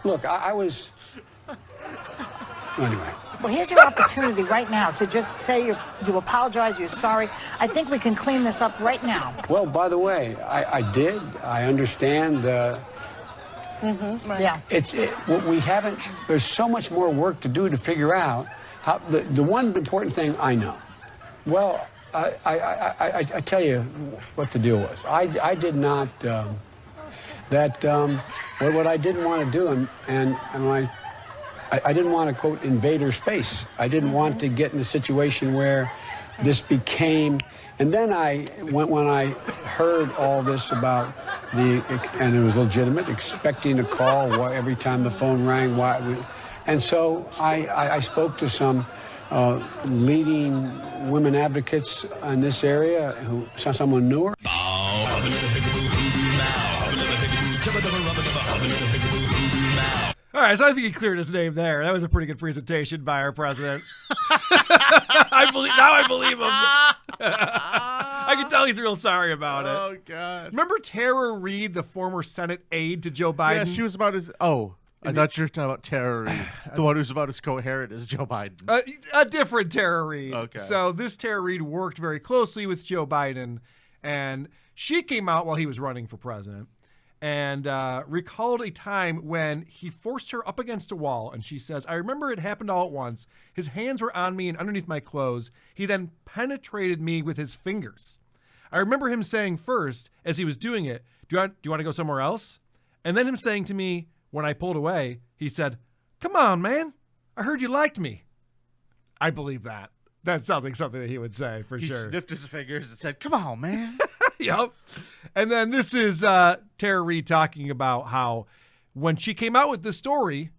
look, I was. Anyway. Well, here's your opportunity right now to just say you apologize, you're sorry. I think we can clean this up right now. Well, by the way, I did. I understand. Right. Yeah. We haven't. There's so much more work to do to figure out how. The one important thing I know. Well. I tell you what the deal was. I did not what I didn't want to do, and I didn't want to quote invader space. I didn't want to get in a situation where this became. And then when I heard all this about and it was legitimate, expecting a call every time the phone rang. And so I spoke to some leading women advocates in this area who saw someone knew her. All right, so I think he cleared his name there. That was a pretty good presentation by our president. I believe him. I can tell he's real sorry about it. Oh, God. Remember Tara Reade, the former Senate aide to Joe Biden? Yeah, she was about his. Oh. I thought you were talking about Tara Reade, the one who's about as coherent as Joe Biden. A different Tara Reade. Okay. So this Tara Reade worked very closely with Joe Biden, and she came out while he was running for president and recalled a time when he forced her up against a wall, and she says, "I remember it happened all at once. His hands were on me and underneath my clothes. He then penetrated me with his fingers. I remember him saying first, as he was doing it, do you want to go somewhere else? And then him saying to me, when I pulled away, he said, 'Come on, man. I heard you liked me.'" I believe that. That sounds like something that he would say for sure. He sniffed his fingers and said, "Come on, man." Yep. And then this is Tara Reade talking about how when she came out with this story,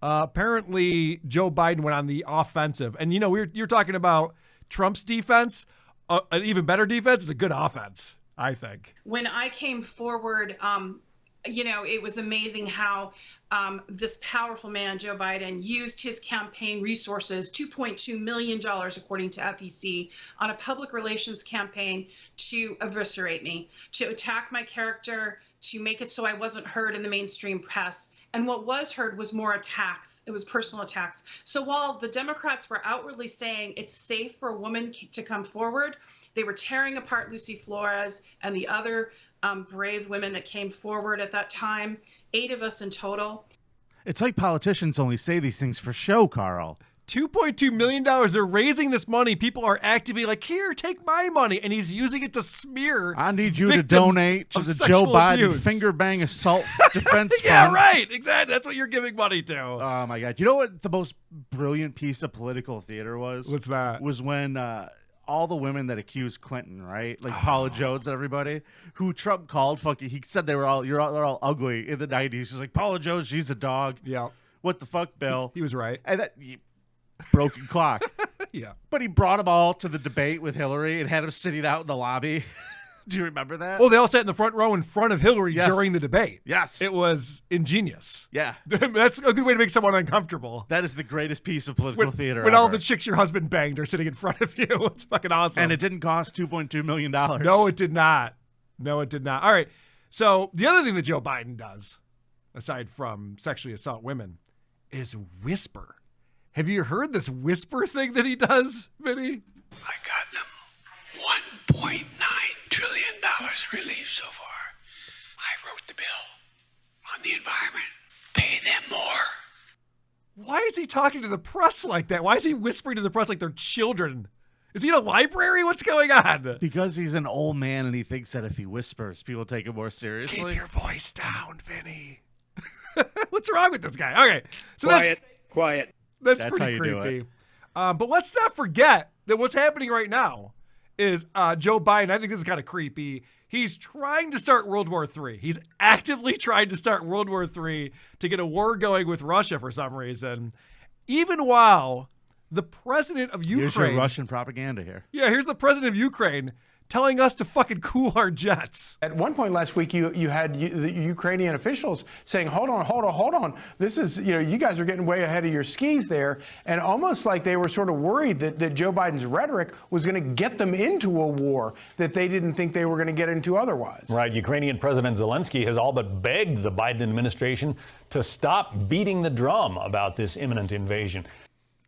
apparently Joe Biden went on the offensive. And, you're talking about Trump's defense. An even better defense is a good offense, I think. When I came forward, it was amazing how this powerful man, Joe Biden, used his campaign resources, $2.2 million, according to FEC, on a public relations campaign to eviscerate me, to attack my character, to make it so I wasn't heard in the mainstream press. And what was heard was more attacks. It was personal attacks. So while the Democrats were outwardly saying it's safe for a woman to come forward, they were tearing apart Lucy Flores and the other brave women that came forward at that time, 8 of us in total. It's like politicians only say these things for show, Carl. $2.2 million. They're raising this money. People are actively like, here, take my money. And he's using it to smear. I need you to donate to the Joe Biden finger bang assault defense fund. Yeah, right. Exactly. That's what you're giving money to. Oh, my God. You know what the most brilliant piece of political theater was? What's that? Was when all the women that accused Clinton, right? Like Paula Jones and everybody, who Trump called fucking, he said they're all ugly in the 90s. He's like, Paula Jones, she's a dog. Yeah. What the fuck, Bill? He was right. And that broken clock. Yeah. But he brought them all to the debate with Hillary and had them sitting out in the lobby. Do you remember that? Oh, they all sat in the front row in front of Hillary during the debate. Yes. It was ingenious. Yeah. That's a good way to make someone uncomfortable. That is the greatest piece of political theater when ever. all the chicks your husband banged are sitting in front of you. It's fucking awesome. And it didn't cost $2.2 million. No, it did not. No, it did not. All right. So the other thing that Joe Biden does, aside from sexually assault women, is whisper. Have you heard this whisper thing that he does, Vinny? I got them $1.9 trillion relief so far. I wrote the bill on the environment. Pay them more. Why is he talking to the press like that? Why is he whispering to the press like they're children? Is he in a library? What's going on? Because he's an old man and he thinks that if he whispers, people take him more seriously. Keep your voice down, Vinny. What's wrong with this guy? Okay. So Quiet. That's pretty creepy. But let's not forget that what's happening right now is Joe Biden, I think this is kind of creepy. He's trying to start World War III. He's actively trying to start World War III to get a war going with Russia for some reason. Even while the president of Ukraine... Here's your Russian propaganda here. Yeah, here's the president of Ukraine telling us to fucking cool our jets. At one point last week, you had the Ukrainian officials saying, hold on. This is, you guys are getting way ahead of your skis there. And almost like they were sort of worried that Joe Biden's rhetoric was going to get them into a war that they didn't think they were going to get into otherwise. Right. Ukrainian President Zelensky has all but begged the Biden administration to stop beating the drum about this imminent invasion.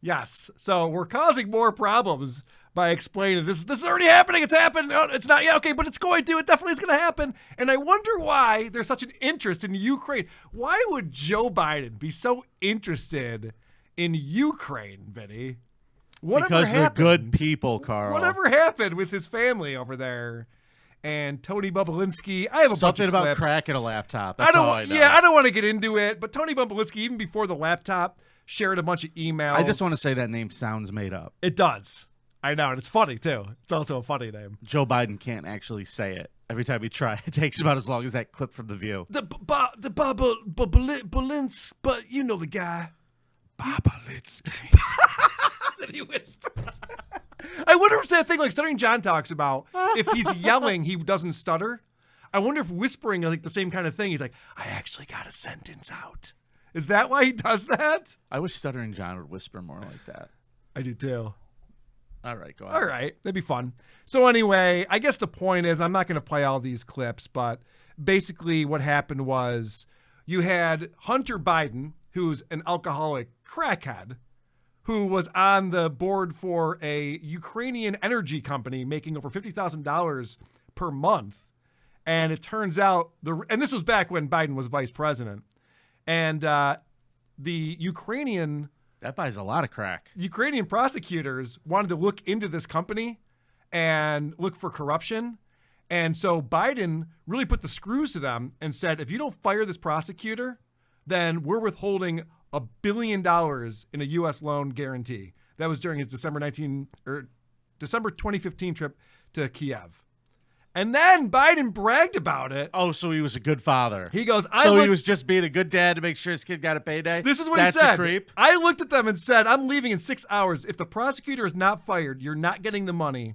Yes. So we're causing more problems by explaining this is already happening. It's happened. No, it's not yet. Okay, but it's going to. It definitely is going to happen. And I wonder why there's such an interest in Ukraine. Why would Joe Biden be so interested in Ukraine, Vinny? Because they're good people, Carl. Whatever happened with his family over there? And Tony Bobolinsky. I have a something bunch of about clips. cracking a laptop. That's all I know. Yeah, I don't want to get into it. But Tony Bobolinsky, even before the laptop, shared a bunch of emails. I just want to say that name sounds made up. It does. I know, and it's funny, too. It's also a funny name. Joe Biden can't actually say it. Every time he tries, it takes about as long as that clip from The View. The Bobolinsky, but you know the guy. Bobolinsky. Then he whispers. I wonder if that thing like Stuttering John talks about, if he's yelling, he doesn't stutter. I wonder if whispering is like the same kind of thing. He's like, I actually got a sentence out. Is that why he does that? I wish Stuttering John would whisper more like that. I do, too. All right, go on. All right, that'd be fun. So anyway, I guess the point is I'm not going to play all these clips, but basically what happened was you had Hunter Biden, who's an alcoholic crackhead, who was on the board for a Ukrainian energy company making over $50,000 per month. And it turns out, and this was back when Biden was vice president, and the Ukrainian... That buys a lot of crack. Ukrainian prosecutors wanted to look into this company and look for corruption. And so Biden really put the screws to them and said, if you don't fire this prosecutor, then we're withholding $1 billion in a U.S. loan guarantee. That was during his December 2015 trip to Kiev. And then Biden bragged about it. Oh, so he was a good father. He goes, he was just being a good dad to make sure his kid got a payday? This is what That's he said. A creep? I looked at them and said, I'm leaving in 6 hours. If the prosecutor is not fired, you're not getting the money.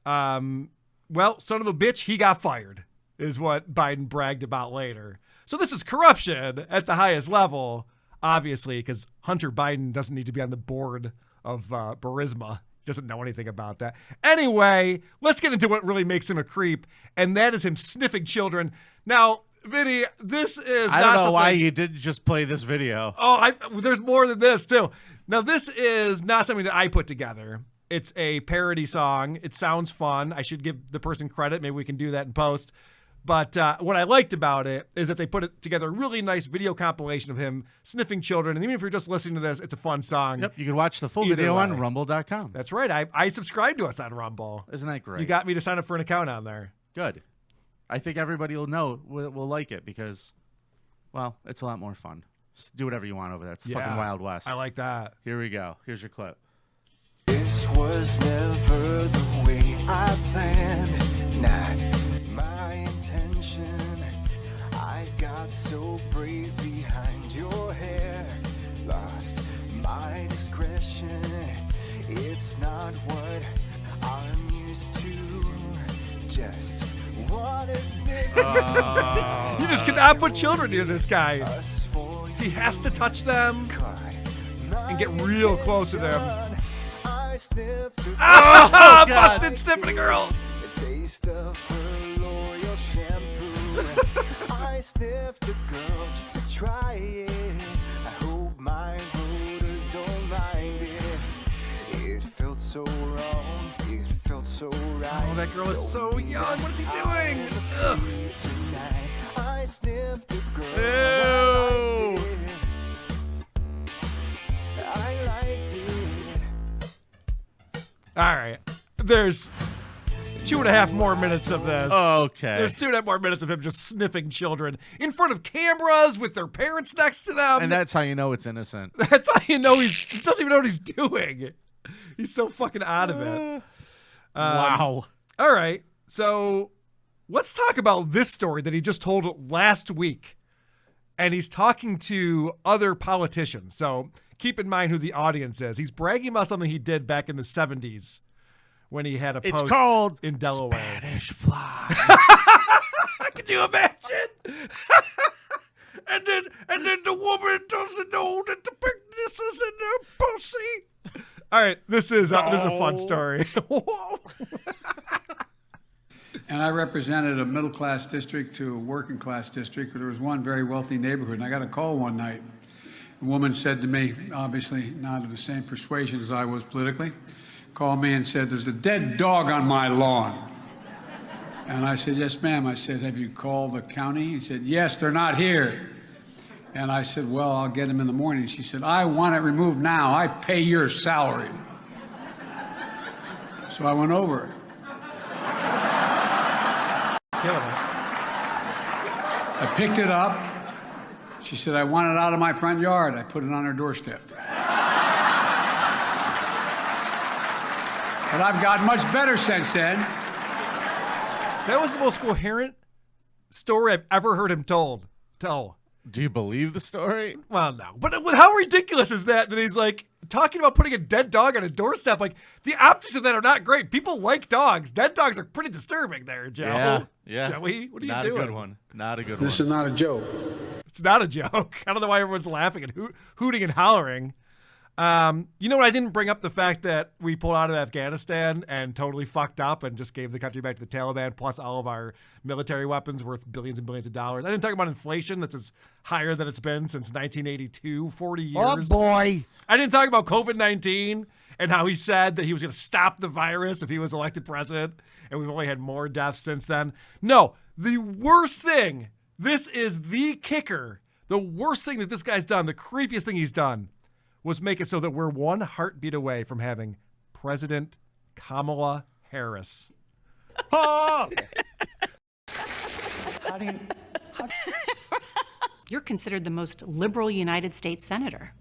Well, son of a bitch, he got fired, is what Biden bragged about later. So this is corruption at the highest level, obviously, because Hunter Biden doesn't need to be on the board of Burisma. Doesn't know anything about that. Anyway, let's get into what really makes him a creep, and that is him sniffing children. Now, Vinny, this is I don't know why you didn't just play this video. Oh, there's more than this, too. Now, this is not something that I put together. It's a parody song. It sounds fun. I should give the person credit. Maybe we can do that in post. But what I liked about it is that they put it together a really nice video compilation of him sniffing children. And even if you're just listening to this, it's a fun song. Yep, you can watch the full video on rumble.com. That's right. I subscribe to us on Rumble. Isn't that great? You got me to sign up for an account on there. Good. I think everybody will will like it because, well, it's a lot more fun. Just do whatever you want over there. It's fucking Wild West. I like that. Here we go. Here's your clip. This was never the way I planned. Not my intention. I got so brave behind your hair. Lost my discretion. It's not what I'm used to. Just what is You just cannot put children near this guy. He has to touch them and get real close to them. Oh, busted sniffing a girl. Taste of her loyal shampoo. I sniffed a girl just to try it. I hope my voters don't mind it. It felt so wrong. It felt so right. Oh, that girl is so young. What is he doing? Ugh. I sniffed a girl. Ew. I liked it. All right. There's 2.5 more minutes of this. Okay. There's 2.5 more minutes of him just sniffing children in front of cameras with their parents next to them. And that's how you know it's innocent. That's how you know he doesn't even know what he's doing. He's so fucking out of it. Wow. All right. So let's talk about this story that he just told last week. And he's talking to other politicians. So keep in mind who the audience is. He's bragging about something he did back in the 70s when he had a post called in Delaware. Spanish fly. Could you imagine? and then the woman doesn't know that the bigness is in her pussy. All right, this is a fun story. And I represented a middle-class district to a working-class district, but there was one very wealthy neighborhood. And I got a call one night. A woman said to me, obviously not of the same persuasion as I was politically, called me and said, "There's a dead dog on my lawn." And I said, "Yes, ma'am." I said, "Have you called the county?" He said, "Yes, they're not here." And I said, "Well, I'll get him in the morning." She said, "I want it removed now. I pay your salary." So I went over. I picked it up. She said, "I want it out of my front yard." I put it on her doorstep. But I've got much better since then. That was the most coherent story I've ever heard him tell. Do you believe the story? Well, no. But how ridiculous is that he's like talking about putting a dead dog on a doorstep? Like, the optics of that are not great. People like dogs. Dead dogs are pretty disturbing there, Joe. Yeah. Joey, what are you Not doing? a good one. Not a good one. This is not a joke. It's not a joke. I don't know why everyone's laughing and hooting and hollering. You know what? I didn't bring up the fact that we pulled out of Afghanistan and totally fucked up and just gave the country back to the Taliban, plus all of our military weapons worth billions and billions of dollars. I didn't talk about inflation that's as higher than it's been since 1982, 40 years. Oh, boy. I didn't talk about COVID-19 and how he said that he was going to stop the virus if he was elected president, and we've only had more deaths since then. No, the worst thing, this is the kicker, the worst thing that this guy's done, the creepiest thing he's done, was make it so that we're one heartbeat away from having President Kamala Harris. Oh! You're considered the most liberal United States senator.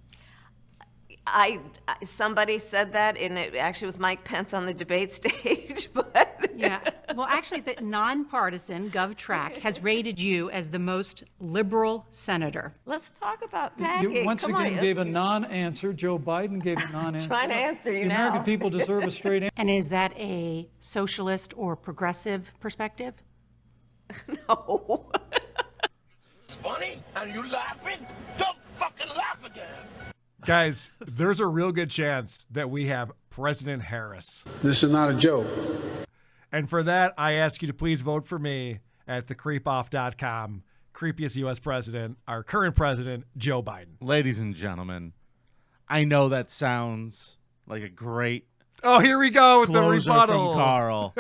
Somebody said that, and it actually was Mike Pence on the debate stage. But Yeah. Well, actually, the nonpartisan GovTrack has rated you as the most liberal senator. Let's talk about packing. You once again gave a non-answer. Joe Biden gave a non-answer. Trying to answer you the now. American people deserve a straight answer. And is that a socialist or progressive perspective? No. It's funny, and you laughing? Don't fucking laugh again. Guys, there's a real good chance that we have President Harris. This is not a joke. And for that, I ask you to please vote for me at thecreepoff.com. Creepiest U.S. president, our current president, Joe Biden. Ladies and gentlemen, I know that sounds like a great Oh, here we go with the closer rebuttal. from Carl.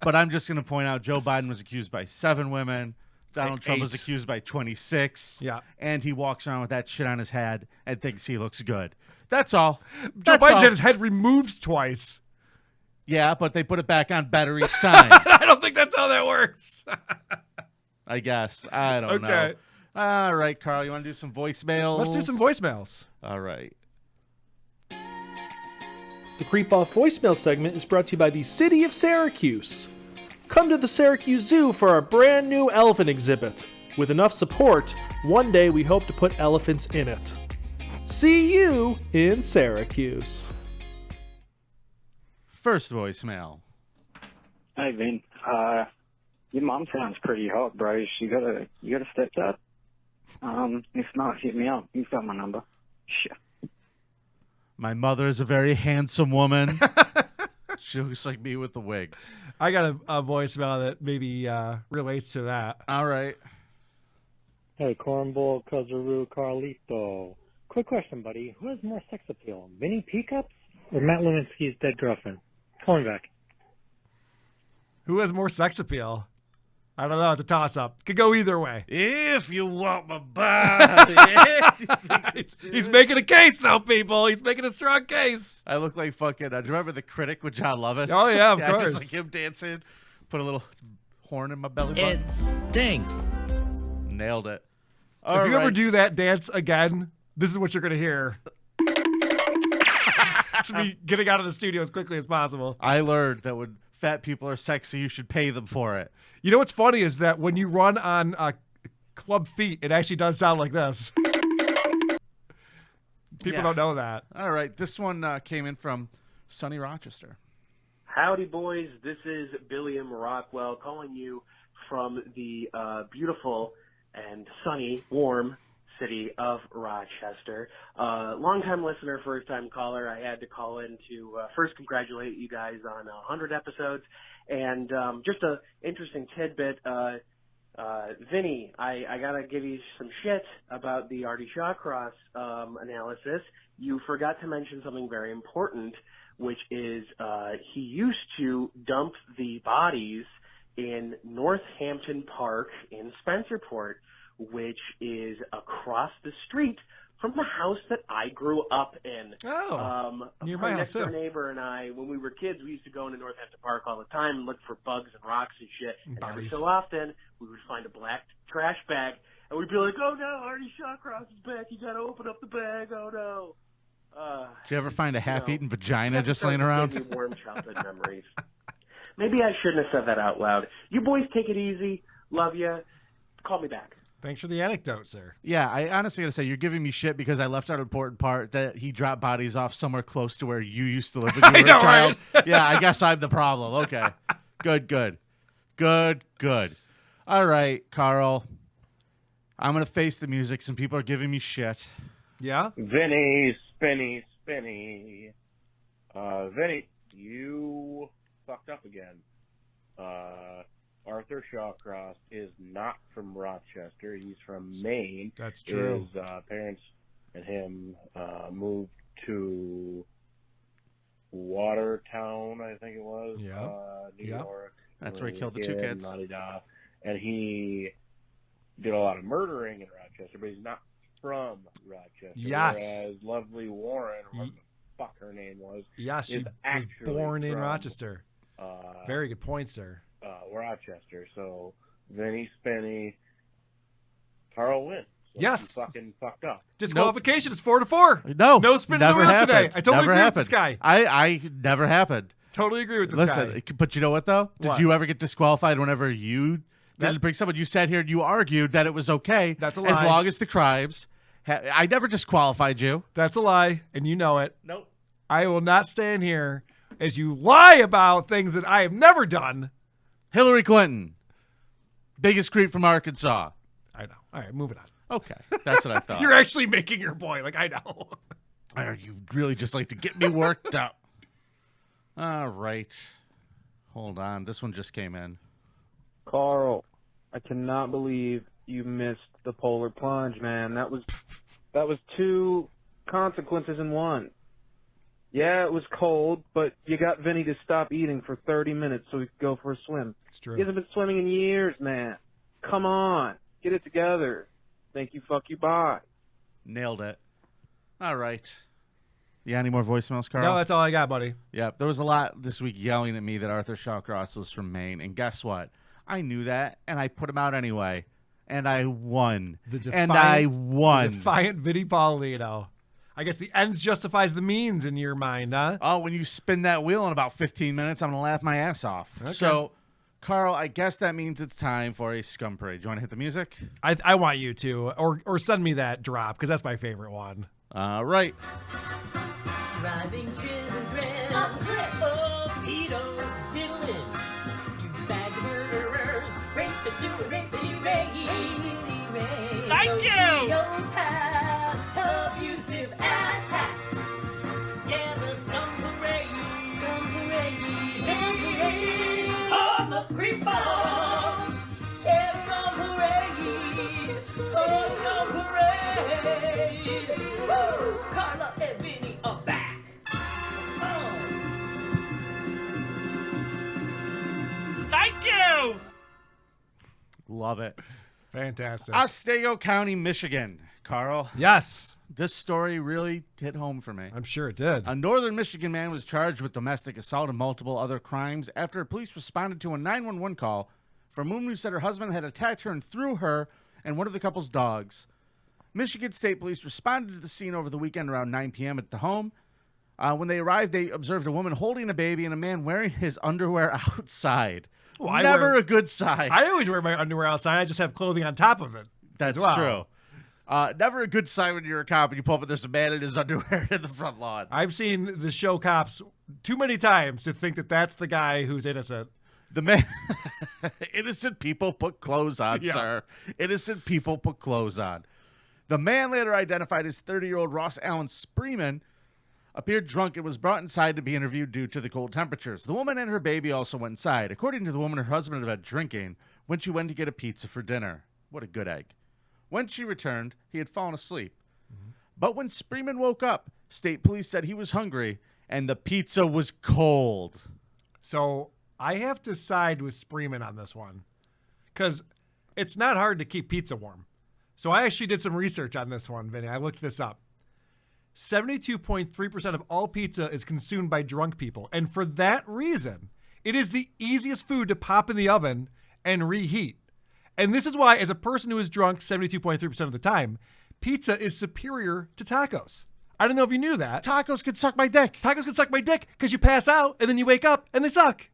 But I'm just going to point out Joe Biden was accused by 7 women. Donald Trump was 8. accused by 26. Yeah. And he walks around with that shit on his head and thinks he looks good. That's all. Joe Biden had his head removed twice. Yeah, but they put it back on better each time. I don't think that's how that works. I guess. I don't know. All right, Carl, you want to do some voicemails? Let's do some voicemails. All right. The Creep Off voicemail segment is brought to you by the City of Syracuse. Come to the Syracuse Zoo for our brand new elephant exhibit. With enough support, one day we hope to put elephants in it. See you in Syracuse. First voicemail. Hey, Vin. Your mom sounds pretty hot, bro. You gotta step up. If not, hit me up. You've got my number. Shit. My mother is a very handsome woman. She looks like me with the wig. I got a voicemail that maybe relates to that. All right. Hey, Cornball, Kazaroo, Carlito. Quick question, buddy. Who has more sex appeal, Vinnie Peacups or Matt Lewinsky's dead girlfriend? Call me back. Who has more sex appeal? I don't know. It's a toss-up. Could go either way. If you want my body. He's making a case, though, people. He's making a strong case. I look like fucking... do you remember The Critic with John Lovitz? Oh, yeah, of course. Just like him dancing. Put a little horn in my belly button. It stinks. Nailed it. If you ever do that dance again, this is what you're going to hear. It's me getting out of the studio as quickly as possible. I learned that when fat people are sexy. You should pay them for it. You know what's funny is that when you run on club feet, it actually does sound like this. People don't know that. All right. This one came in from sunny Rochester. Howdy, boys. This is Billiam Rockwell calling you from the beautiful and sunny, warm city of Rochester. Longtime listener, first-time caller. I had to call in to first congratulate you guys on 100 episodes. And just an interesting tidbit, Vinny, I got to give you some shit about the Artie Shawcross analysis. You forgot to mention something very important, which is he used to dump the bodies in Northampton Park in Spencerport, which is across the street from the house that I grew up in. Oh, near my house, next door too. neighbor and I, when we were kids, we used to go into Northampton Park all the time and look for bugs and rocks and shit. And every Bodies. so often, we would find a black trash bag, and we'd be like, oh no, Artie Shawcross is back. You got to open up the bag. Oh no. Did you ever find a half-eaten vagina That's just starting laying to around? give me warm childhood memories. Maybe I shouldn't have said that out loud. You boys take it easy. Love you. Call me back. Thanks for the anecdote, sir. Yeah, I honestly got to say, you're giving me shit because I left out an important part that he dropped bodies off somewhere close to where you used to live when you were a child. Right? Yeah, I guess I'm the problem. Okay. Good. All right, Carl. I'm going to face the music. Some people are giving me shit. Yeah? Vinny, Spinny. Vinny, you fucked up again. Arthur Shawcross is not from Rochester. He's from Maine. That's true. His parents and him moved to Watertown, I think it was, New York. That's where he killed the two kids. La-di-da. And he did a lot of murdering in Rochester, but he's not from Rochester. Yes. Whereas lovely Warren, or whatever the fuck her name was, Yes, is she was actually born in from, Rochester. Very good point, sir. Rochester. So Vinny, Spinny, Carl wins. So Yes. you fucking fucked up. Disqualification is 4-4. No spinning the never wheel happened. today. I totally never agree happened. with this guy. I never happened. Totally agree with this guy. Listen, but you know what, though? Did What? you ever get disqualified whenever you didn't bring someone? You sat here and you argued that it was okay. That's a As lie. long as the crimes. I never disqualified you. That's a lie, and you know it. Nope. I will not stand here as you lie about things that I have never done. Hillary Clinton. Biggest creep from Arkansas. I know. All right, moving on. Okay, that's what I thought. You're actually making your point. Like, I know. You really just like to get me worked up. All right. Hold on. This one just came in. Carl, I cannot believe you missed the polar plunge, man. That was 2 consequences in one. Yeah, it was cold, but you got Vinny to stop eating for 30 minutes so we could go for a swim. It's true. He hasn't been swimming in years, man. Come on. Get it together. Thank you, fuck you, bye. Nailed it. All right. Yeah, any more voicemails, Carl? No, that's all I got, buddy. Yeah, there was a lot this week yelling at me that Arthur Shawcross was from Maine. And guess what? I knew that, and I put him out anyway. And I won. The defiant Vinnie Paulino. I guess the ends justifies the means in your mind, huh? Oh, when you spin that wheel in about 15 minutes, I'm going to laugh my ass off. Okay. So, Carl, I guess that means it's time for a Scum Parade. Do you want to hit the music? I want you to. Or send me that drop, because that's my favorite one. All right. Driving children off a cliff, pedos diddling, douchebag murderers, rapists who are rapey, Thank you! Sociopaths, abusive ass hats. Yeah, the Scum Parade, on the creep ball. Yeah, the Scum Parade, on Scum Parade. Woo! Carla and Vinny are back. Thank you! Love it. Fantastic. Otsego County, Michigan. Carl. Yes. This story really hit home for me. I'm sure it did. A northern Michigan man was charged with domestic assault and multiple other crimes after police responded to a 911 call from a woman who said her husband had attacked her and threw her and one of the couple's dogs. Michigan State Police responded to the scene over the weekend around 9 p.m. at the home When they arrived, they observed a woman holding a baby and a man wearing his underwear outside. Well, Never a good sign. I always wear my underwear outside. I just have clothing on top of it. That's as well. true. Never a good sign when you're a cop and you pull up and there's a man in his underwear in the front lawn. I've seen the show Cops too many times to think that that's the guy who's innocent. The man, innocent people put clothes on, Yeah. sir. Innocent people put clothes on. The man, later identified as 30-year-old Ross Allen Spreeman, appeared drunk and was brought inside to be interviewed due to the cold temperatures. The woman and her baby also went inside. According to the woman, her husband had been drinking when she went to get a pizza for dinner. What a good egg. When she returned, he had fallen asleep. But when Spreeman woke up, state police said he was hungry and the pizza was cold. So I have to side with Spreeman on this one because it's not hard to keep pizza warm. So I actually did some research on this one, Vinny. I looked this up. 72.3% of all pizza is consumed by drunk people. And for that reason, it is the easiest food to pop in the oven and reheat. And this is why, as a person who is drunk 72.3% of the time, pizza is superior to tacos. I don't know if you knew that. Tacos could suck my dick. Tacos could suck my dick because you pass out and then you wake up and they suck.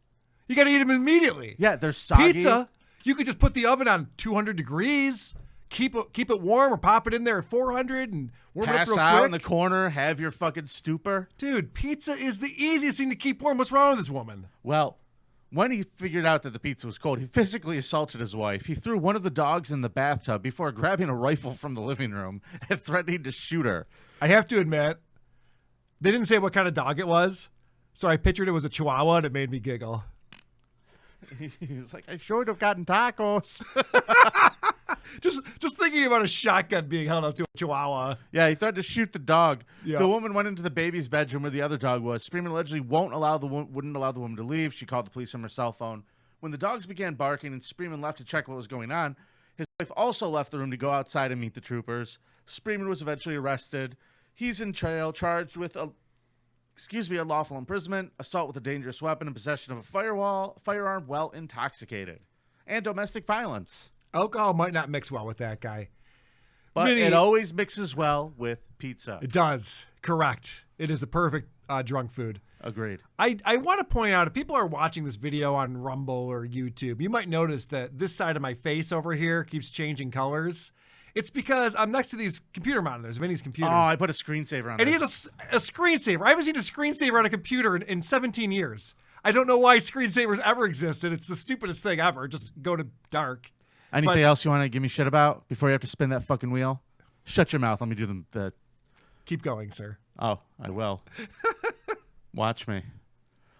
You got to eat them immediately. Yeah, they're soggy. Pizza, you could just put the oven on 200 degrees, keep it warm, or pop it in there at 400 and warm Pass it up real out quick. in the corner, have your fucking stupor. Dude, pizza is the easiest thing to keep warm. What's wrong with this woman? Well, when he figured out that the pizza was cold, he physically assaulted his wife. He threw one of the dogs in the bathtub before grabbing a rifle from the living room and threatening to shoot her. I have to admit, they didn't say what kind of dog it was, so I pictured it was a Chihuahua and it made me giggle. He was like, I should have gotten tacos. Just thinking about a shotgun being held up to a Chihuahua. Yeah, he threatened to shoot the dog. Yeah. The woman went into the baby's bedroom where the other dog was. Spreeman allegedly wouldn't allow the woman to leave. She called the police from her cell phone. When the dogs began barking and Spreeman left to check what was going on, his wife also left the room to go outside and meet the troopers. Spreeman was eventually arrested. He's in jail, charged with unlawful imprisonment, assault with a dangerous weapon, and possession of a firearm while intoxicated, and domestic violence. Alcohol might not mix well with that guy. But Vinny, it always mixes well with pizza. It does. Correct. It is the perfect drunk food. Agreed. I want to point out, if people are watching this video on Rumble or YouTube, you might notice that this side of my face over here keeps changing colors. It's because I'm next to these computer monitors, Vinny's computers. Oh, I put a screensaver on And he there. has a screensaver. I haven't seen a screensaver on a computer in 17 years. I don't know why screensavers ever existed. It's the stupidest thing ever. Just go to dark. Anything else you want to give me shit about before you have to spin that fucking wheel? Shut your mouth. Let me do the... Keep going, sir. Oh, I will. Watch me.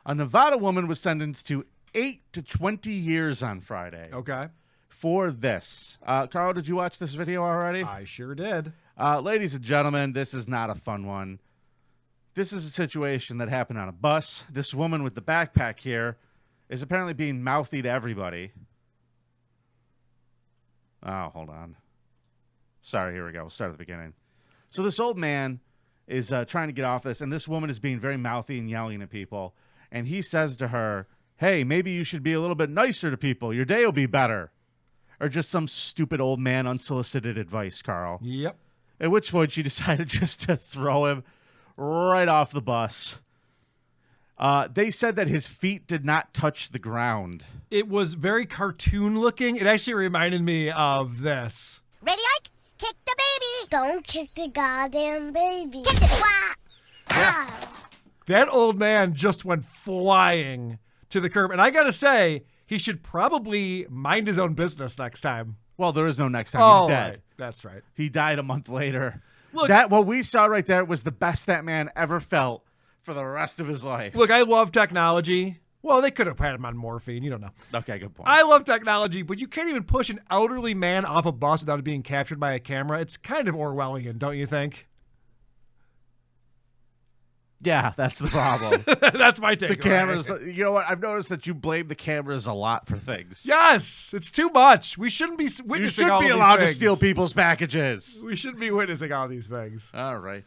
A Nevada woman was sentenced to 8 to 20 years on Friday. Okay. For this. Carl, did you watch this video already? I sure did. Ladies and gentlemen, this is not a fun one. This is a situation that happened on a bus. This woman with the backpack here is apparently being mouthy to everybody. Oh, hold on. Sorry, here we go. We'll start at the beginning. So this old man is trying to get off this, and this woman is being very mouthy and yelling at people. And he says to her, hey, maybe you should be a little bit nicer to people. Your day will be better. Or just some stupid old man unsolicited advice, Carl. Yep. At which point she decided just to throw him right off the bus. They said that his feet did not touch the ground. It was very cartoon looking. It actually reminded me of this. Ready, Ike? Kick the baby. Don't kick the goddamn baby. Kick it. Wow. That old man just went flying to the curb. And I got to say, he should probably mind his own business next time. Well, there is no next time. Oh, He's dead. right. That's right. He died a month later. Look, what we saw right there was the best that man ever felt for the rest of his life. Look, I love technology. Well, they could have had him on morphine. You don't know. Okay, good point. I love technology, but you can't even push an elderly man off a bus without it being captured by a camera. It's kind of Orwellian, don't you think? Yeah, that's the problem. That's my take. The cameras. You know what? I've noticed that you blame the cameras a lot for things. Yes, it's too much. We shouldn't be witnessing You should all be these allowed to things. steal people's packages. We shouldn't be witnessing all these things. All right.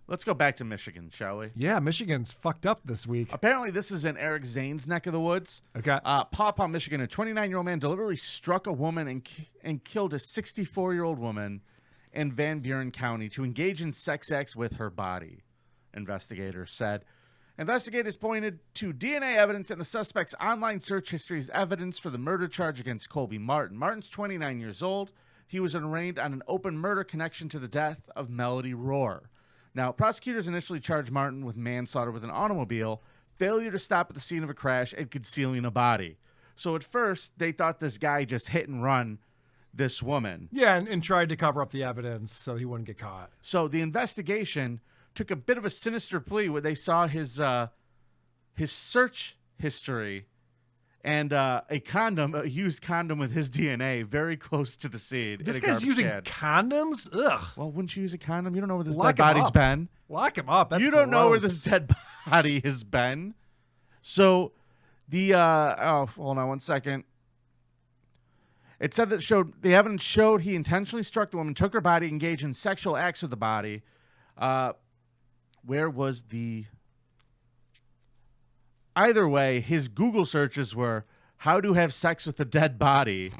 Let's go back to Michigan, shall we? Yeah, Michigan's fucked up this week. Apparently, this is in Eric Zane's neck of the woods. Okay. Paw Paw, Michigan, a 29-year-old man deliberately struck a woman and killed a 64-year-old woman in Van Buren County to engage in sex acts with her body. investigators said. Investigators pointed to DNA evidence in the suspect's online search history as evidence for the murder charge against Colby Martin. Martin's 29 years old. He was arraigned on an open murder connection to the death of Melody Rohr. Now, prosecutors initially charged Martin with manslaughter with an automobile, failure to stop at the scene of a crash, and concealing a body. So at first, they thought this guy just hit and run this woman. Yeah, and tried to cover up the evidence so he wouldn't get caught. So the investigation took a bit of a sinister plea where they saw his search history and a used condom with his DNA very close to the scene. This guy's using condoms? Ugh. Well, wouldn't you use a condom? You don't know where this Lock dead him body's up. been. Lock him up. That's You don't know where gross. this dead body has been. So the hold on one second. It said that the evidence showed he intentionally struck the woman, took her body, engaged in sexual acts with the body. Where was the... Either way, his Google searches were how to have sex with a dead body.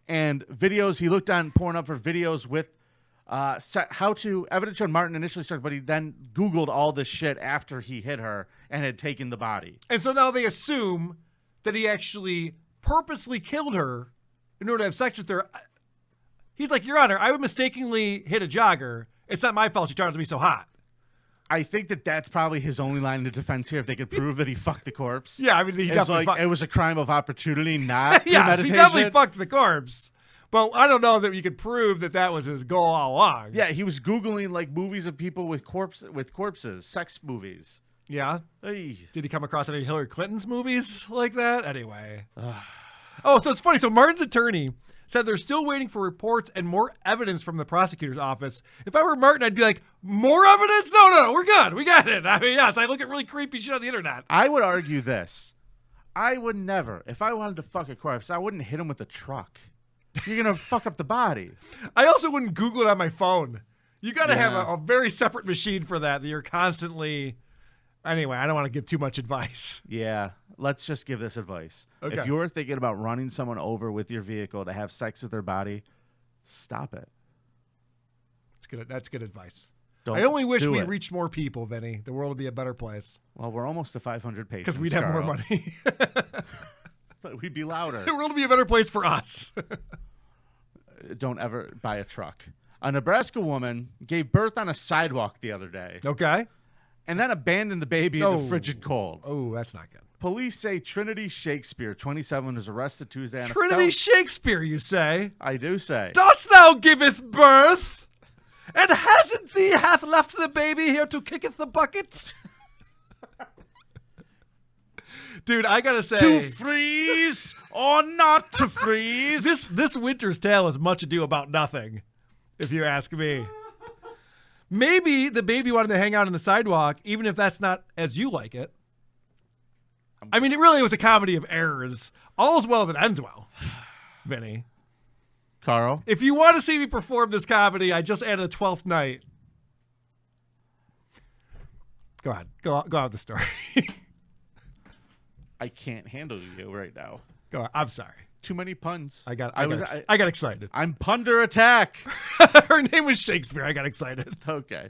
And videos, he looked on Pornhub for videos with evidence showed Martin initially started, but he then Googled all this shit after he hit her and had taken the body. And so now they assume that he actually purposely killed her in order to have sex with her. He's like, Your Honor, I would mistakenly hit a jogger. It's not my fault she turned out to be so hot. I think that's probably his only line of defense here. If they could prove that he fucked the corpse. Yeah, I mean, he It's definitely like, it was a crime of opportunity, not yes, premeditation. he definitely fucked the corpse. But I don't know that you could prove that was his goal all along. Yeah, he was Googling like movies of people with corpses, sex movies. Yeah. Hey. Did he come across any Hillary Clinton's movies like that? Anyway. Oh, so it's funny. So Martin's attorney said they're still waiting for reports and more evidence from the prosecutor's office. If I were Martin, I'd be like, more evidence? No, we're good. We got it. I mean, yes, I look at really creepy shit on the internet. I would argue this. I would never, if I wanted to fuck a corpse, I wouldn't hit him with a truck. You're going to fuck up the body. I also wouldn't Google it on my phone. You got to have a very separate machine for that you're constantly... Anyway, I don't want to give too much advice. Yeah, let's just give this advice. Okay. If you're thinking about running someone over with your vehicle to have sex with their body, stop it. That's good advice. Don't I only wish do we it. reached more people, Vinny. The world would be a better place. Well, we're almost to 500 patrons. Because we'd have more Carl. money. We'd be louder. The world would be a better place for us. Don't ever buy a truck. A Nebraska woman gave birth on a sidewalk the other day. Okay. And then abandoned the baby in the frigid cold. Oh, that's not good. Police say Trinity Shakespeare, 27, was arrested Tuesday. On Trinity Shakespeare, you say? I do say. Dost thou giveth birth? And hasn't thee hath left the baby here to kicketh the bucket? Dude, I gotta say, to freeze or not to freeze? This winter's tale is much ado about nothing, if you ask me. Maybe the baby wanted to hang out on the sidewalk, even if that's not as you like it. I mean, it really was a comedy of errors. All's well that ends well, Vinny. Carl? If you want to see me perform this comedy, I just added a 12th night. Go ahead. Go out with the story. I can't handle you right now. Go on. I'm sorry. Too many puns. I got excited. I'm Punder Attack. Her name was Shakespeare. I got excited. Okay.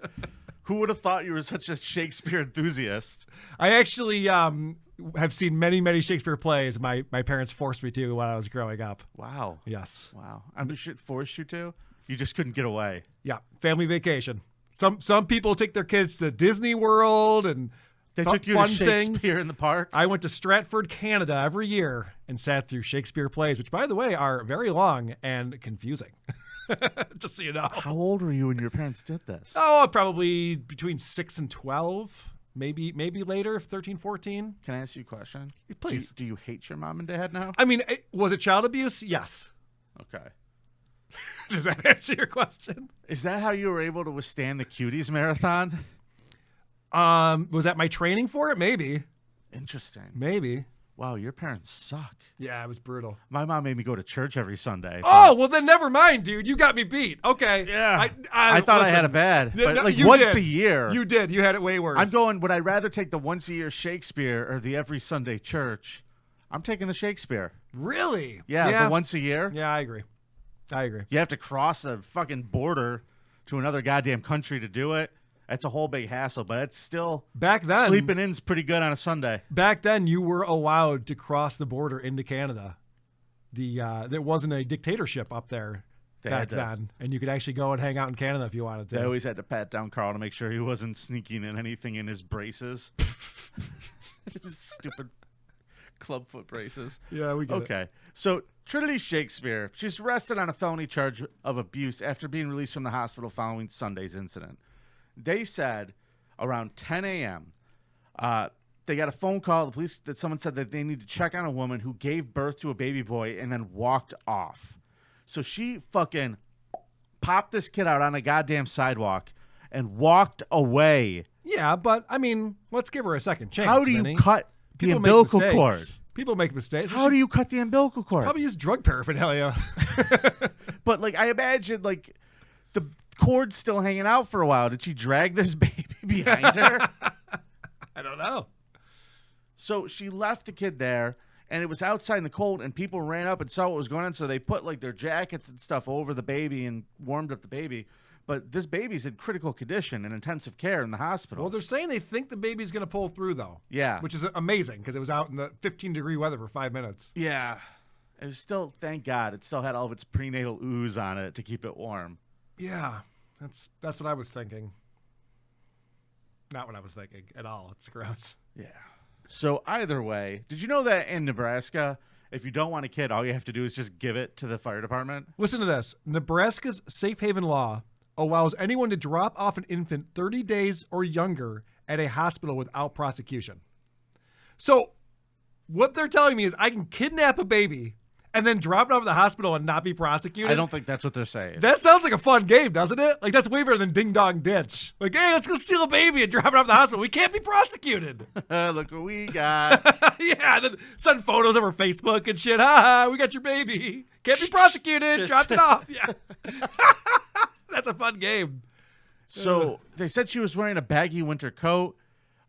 Who would have thought you were such a Shakespeare enthusiast? I actually have seen many, many Shakespeare plays. My parents forced me to while I was growing up. Wow. Yes. Wow. I'm sure it forced you to? You just couldn't get away. Yeah. Family vacation. Some people take their kids to Disney World and they took you to Shakespeare in the park? I went to Stratford, Canada every year and sat through Shakespeare plays, which, by the way, are very long and confusing. Just so you know. How old were you when your parents did this? Oh, probably between 6 and 12. Maybe later, 13, 14. Can I ask you a question? Please. Do you hate your mom and dad now? I mean, was it child abuse? Yes. Okay. Does that answer your question? Is that how you were able to withstand the Cuties marathon? Was that my training for it? Maybe. Interesting. Maybe. Wow, your parents suck. Yeah, it was brutal. My mom made me go to church every Sunday. Oh, well then never mind, dude. You got me beat. Okay. Yeah. I thought I had it bad. But No, like you once did. a year. You did. You had it way worse. I'm going, would I rather take the once a year Shakespeare or the every Sunday church? I'm taking the Shakespeare. Really? Yeah, the once a year. Yeah, I agree. You have to cross a fucking border to another goddamn country to do it. It's a whole big hassle, but it's still back then. Sleeping in's pretty good on a Sunday. Back then, you were allowed to cross the border into Canada. There wasn't a dictatorship up there back then, and you could actually go and hang out in Canada if you wanted to. They always had to pat down Carl to make sure he wasn't sneaking in anything in his braces. His stupid clubfoot braces. Yeah, we get it. Okay, so Trinity Shakespeare, she's arrested on a felony charge of abuse after being released from the hospital following Sunday's incident. They said around 10 a.m., they got a phone call, the police, that someone said that they need to check on a woman who gave birth to a baby boy and then walked off. So she fucking popped this kid out on a goddamn sidewalk and walked away. Yeah, but, I mean, let's give her a second chance. How do you Vinny. cut the People umbilical make cord? mistakes. People make mistakes. How do you cut the umbilical cord? Probably use drug paraphernalia. But, like, I imagine, like, the cord's still hanging out for a while. Did she drag this baby behind her? I don't know. So she left the kid there, and it was outside in the cold, and people ran up and saw what was going on, so they put, like, their jackets and stuff over the baby and warmed up the baby. But this baby's in critical condition and intensive care in the hospital. Well, they're saying they think the baby's going to pull through, though. Yeah. Which is amazing, because it was out in the 15-degree weather for 5 minutes. Yeah. It was still, thank God, it still had all of its prenatal ooze on it to keep it warm. Yeah, that's what I was thinking. Not what I was thinking at all. It's gross. Yeah. So either way, did you know that in Nebraska, if you don't want a kid, all you have to do is just give it to the fire department? Listen to this. Nebraska's safe haven law allows anyone to drop off an infant 30 days or younger at a hospital without prosecution. So what they're telling me is I can kidnap a baby and then drop it off at the hospital and not be prosecuted. I don't think that's what they're saying. That sounds like a fun game, doesn't it? Like, that's way better than Ding Dong Ditch. Like, hey, let's go steal a baby and drop it off at the hospital. We can't be prosecuted. Look what we got. Yeah, and then send photos over Facebook and shit. Ha ha, we got your baby. Can't be prosecuted. Dropped it off. Yeah. That's a fun game. So they said she was wearing a baggy winter coat,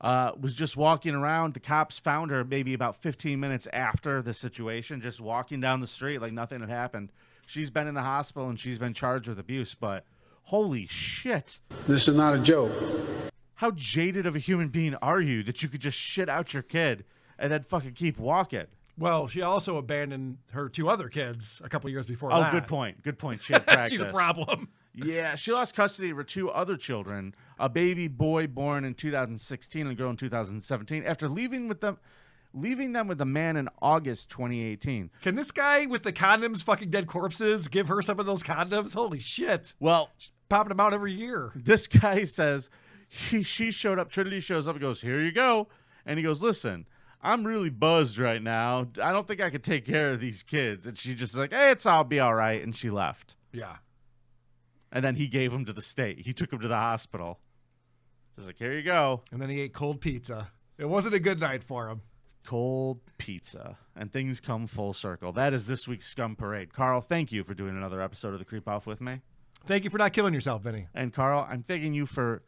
was just walking around. The cops found her maybe about 15 minutes after the situation, just walking down the street like nothing had happened. She's been in the hospital and she's been charged with abuse, but holy shit. This is not a joke. How jaded of a human being are you that you could just shit out your kid and then fucking keep walking? Well, she also abandoned her 2 other kids a couple years before Oh, that. good point. Good point. She had practice. She's a problem. Yeah, she lost custody of her 2 other children, a baby boy born in 2016 and a girl in 2017, after leaving them with a man in August 2018. Can this guy with the condoms fucking dead corpses give her some of those condoms? Holy shit. Well, she's popping them out every year. This guy says she showed up, Trinity shows up and goes, "Here you go." And he goes, "Listen, I'm really buzzed right now. I don't think I could take care of these kids." And she just like, "Hey, I'll be all right." And she left. Yeah. And then he gave him to the state. He took him to the hospital. Just like, "Here you go." And then he ate cold pizza. It wasn't a good night for him. Cold pizza. And things come full circle. That is this week's Scum Parade. Carl, thank you for doing another episode of The Creep Off with me. Thank you for not killing yourself, Vinny. And Carl, I'm thanking you for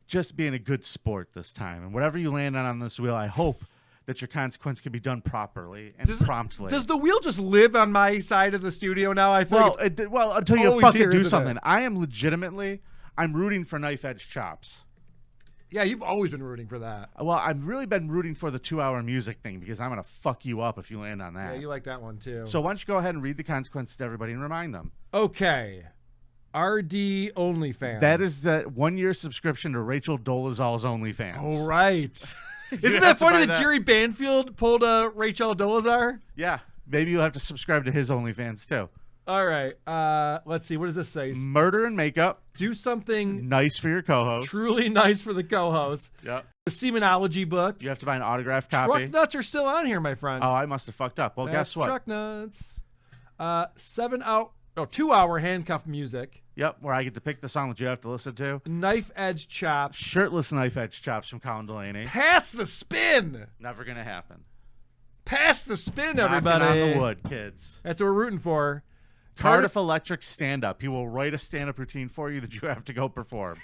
just being a good sport this time. And whatever you land on this wheel, I hope that your consequence can be done properly and promptly. Does the wheel just live on my side of the studio now? I feel well, until you always fucking here, do isn't something. it? I am legitimately, I'm rooting for knife edge chops. Yeah, you've always been rooting for that. Well, I've really been rooting for the 2-hour music thing because I'm going to fuck you up if you land on that. Yeah, you like that one too. So why don't you go ahead and read the consequences to everybody and remind them. Okay. RD OnlyFans. That is the 1-year subscription to Rachel Dolezal's OnlyFans. Oh, right. Isn't that funny that Jerry Banfield pulled a Rachel Dolezal? Yeah. Maybe you'll have to subscribe to his OnlyFans too. All right. Let's see. What does this say? Murder and makeup. Do something nice for your co-host. Truly nice for the co-host. Yep. The Semenology book. You have to buy an autographed copy. Truck nuts are still on here, my friend. Oh, I must have fucked up. Well, guess what? Truck nuts. 2-hour handcuff music. Yep, where I get to pick the song that you have to listen to. Knife edge chops. Shirtless knife edge chops from Colin Delaney. Pass the spin. Never gonna happen. Pass the spin, Knocking everybody. on the wood, kids. That's what we're rooting for. Cardiff Electric stand-up. He will write a stand-up routine for you that you have to go perform.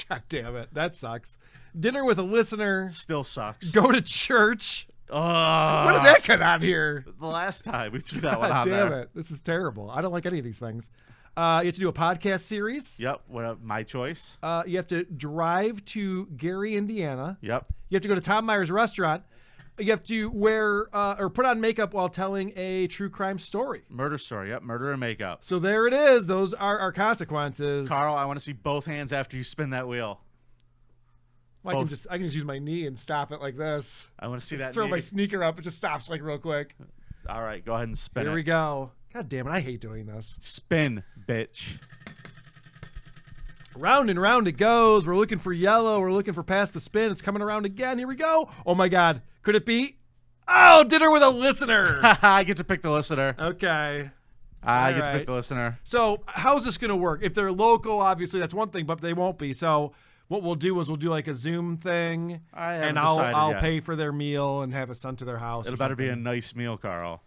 God damn it. That sucks. Dinner with a listener. Still sucks. Go to church. When did that get on here? The last time we threw that one God on damn there. it. This is terrible. I don't like any of these things. You have to do a podcast series. Yep. My choice. You have to drive to Gary, Indiana. Yep. You have to go to Tom Myers restaurant. You have to wear or put on makeup while telling a true crime story. Murder story. Yep. Murder and makeup. So there it is. Those are our consequences. Carl, I want to see both hands after you spin that wheel. Well, I can just use my knee and stop it like this. I want to see just that. Throw my sneaker up. It just stops like real quick. All right. Go ahead and spin Here it. we go. God damn it. I hate doing this. Spin, bitch. Round and round it goes. We're looking for yellow. We're looking for past the spin. It's coming around again. Here we go. Oh, my God. Could it be? Oh, dinner with a listener. I get to pick the listener. Okay. I get to pick the listener. So how's this going to work? If they're local, obviously that's one thing, but they won't be. So what we'll do is we'll do like a Zoom thing, and I'll pay for their meal and have it sent to their house. It'll better be a nice meal, Carl.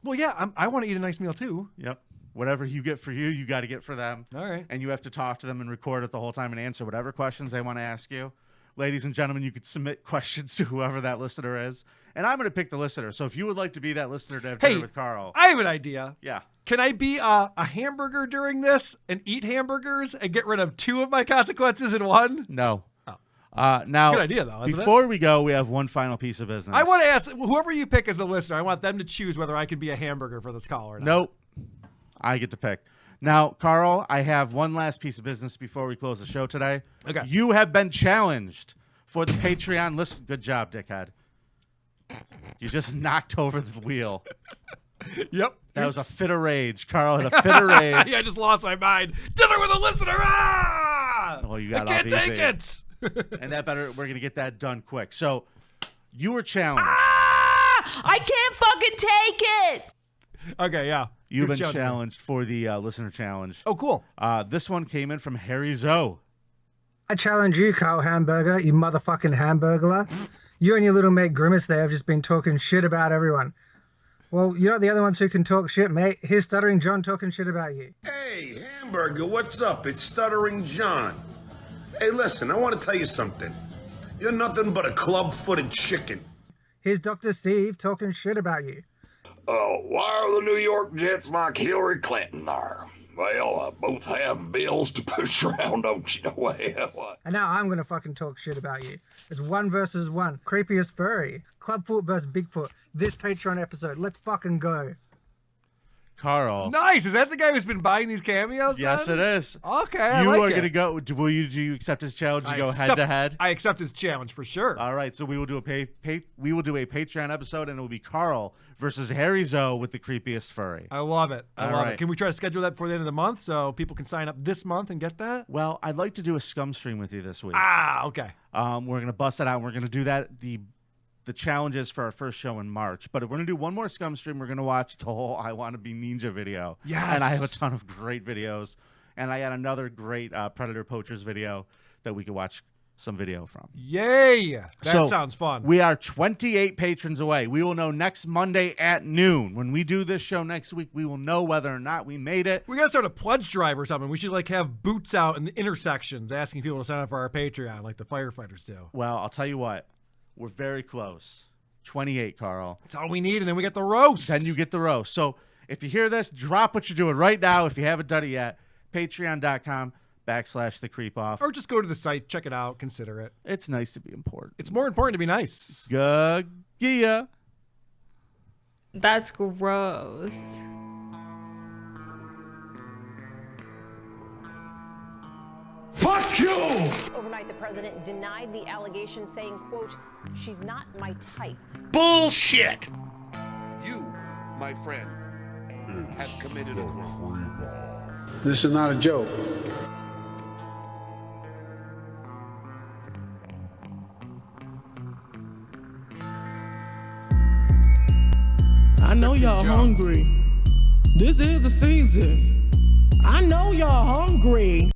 Well, yeah, I want to eat a nice meal too. Yep. Whatever you get for you, you got to get for them. All right. And you have to talk to them and record it the whole time and answer whatever questions they want to ask you. Ladies and gentlemen, you could submit questions to whoever that listener is. And I'm going to pick the listener. So if you would like to be that listener to have dinner with Carl. I have an idea. Yeah. Can I be a hamburger during this and eat hamburgers and get rid of 2 of my consequences in one? No. Oh. Now, good idea, though, isn't before we go, we have one final piece of business. I want to ask, whoever you pick as the listener, I want them to choose whether I can be a hamburger for this call or not. Nope. I get to pick. Now, Carl, I have one last piece of business before we close the show today. Okay. You have been challenged for the Patreon list. Good job, dickhead. You just knocked over the wheel. Yep. That was a fit of rage. Carl had a fit of rage. Yeah, I just lost my mind. Dinner with a listener. Ah! Well, you got I off can't take easy. it. And we're going to get that done quick. So you were challenged. I can't fucking take it. Okay, yeah. You've Who's been challenging me? challenged for the listener challenge. Oh, cool. This one came in from Harry Zoe. I challenge you, Carl Hamburger, you motherfucking hamburglar. You and your little mate Grimace there have just been talking shit about everyone. Well, you're not the other ones who can talk shit, mate. Here's Stuttering John talking shit about you. Hey, Hamburger, what's up? It's Stuttering John. Hey, listen, I want to tell you something. You're nothing but a club-footed chicken. Here's Dr. Steve talking shit about you. Why are the New York Jets like Hillary Clinton are? Well, both have bills to push around, don't you know? And now I'm going to fucking talk shit about you. It's 1 versus 1. Creepiest furry. Clubfoot versus Bigfoot. This Patreon episode. Let's fucking go. Carl. Nice. Is that the guy who's been buying these cameos? Yes, then? it is. Okay, I you like are it. going to go. Do you accept his challenge to go head to head? I accept his challenge for sure. All right, so we will do a Patreon episode, and it will be Carl versus Harry Zoe with the creepiest furry. I love it. I love right. it. Can we try to schedule that before the end of the month so people can sign up this month and get that? Well, I'd like to do a Scum stream with you this week. Ah, okay. We're going to bust it out. We're going to do that the challenges for our first show in March. But we're going to do one more Scum stream. We're going to watch the whole I Want to Be Ninja video. Yes. And I have a ton of great videos. And I had another great Predator Poachers video that we could watch some video from. Yay! That So, sounds fun. We are 28 patrons away. We will know next Monday at noon. When we do this show next week, we will know whether or not we made it. We got to start a pledge drive or something. We should have boots out in the intersections asking people to sign up for our Patreon like the firefighters do. Well, I'll tell you what. We're very close. 28, Carl. That's all we need, and then we get the roast. Then you get the roast. So if you hear this, drop what you're doing right now. If you haven't done it yet, patreon.com/thecreepoff. Or just go to the site, check it out, consider it. It's nice to be important. It's more important to be nice. Yeah. That's gross. Fuck you! Overnight, the president denied the allegation, saying, quote, "She's not my type." Bullshit! You, my friend, have committed a crime. This is not a joke. I know y'all hungry. This is the season. I know y'all hungry.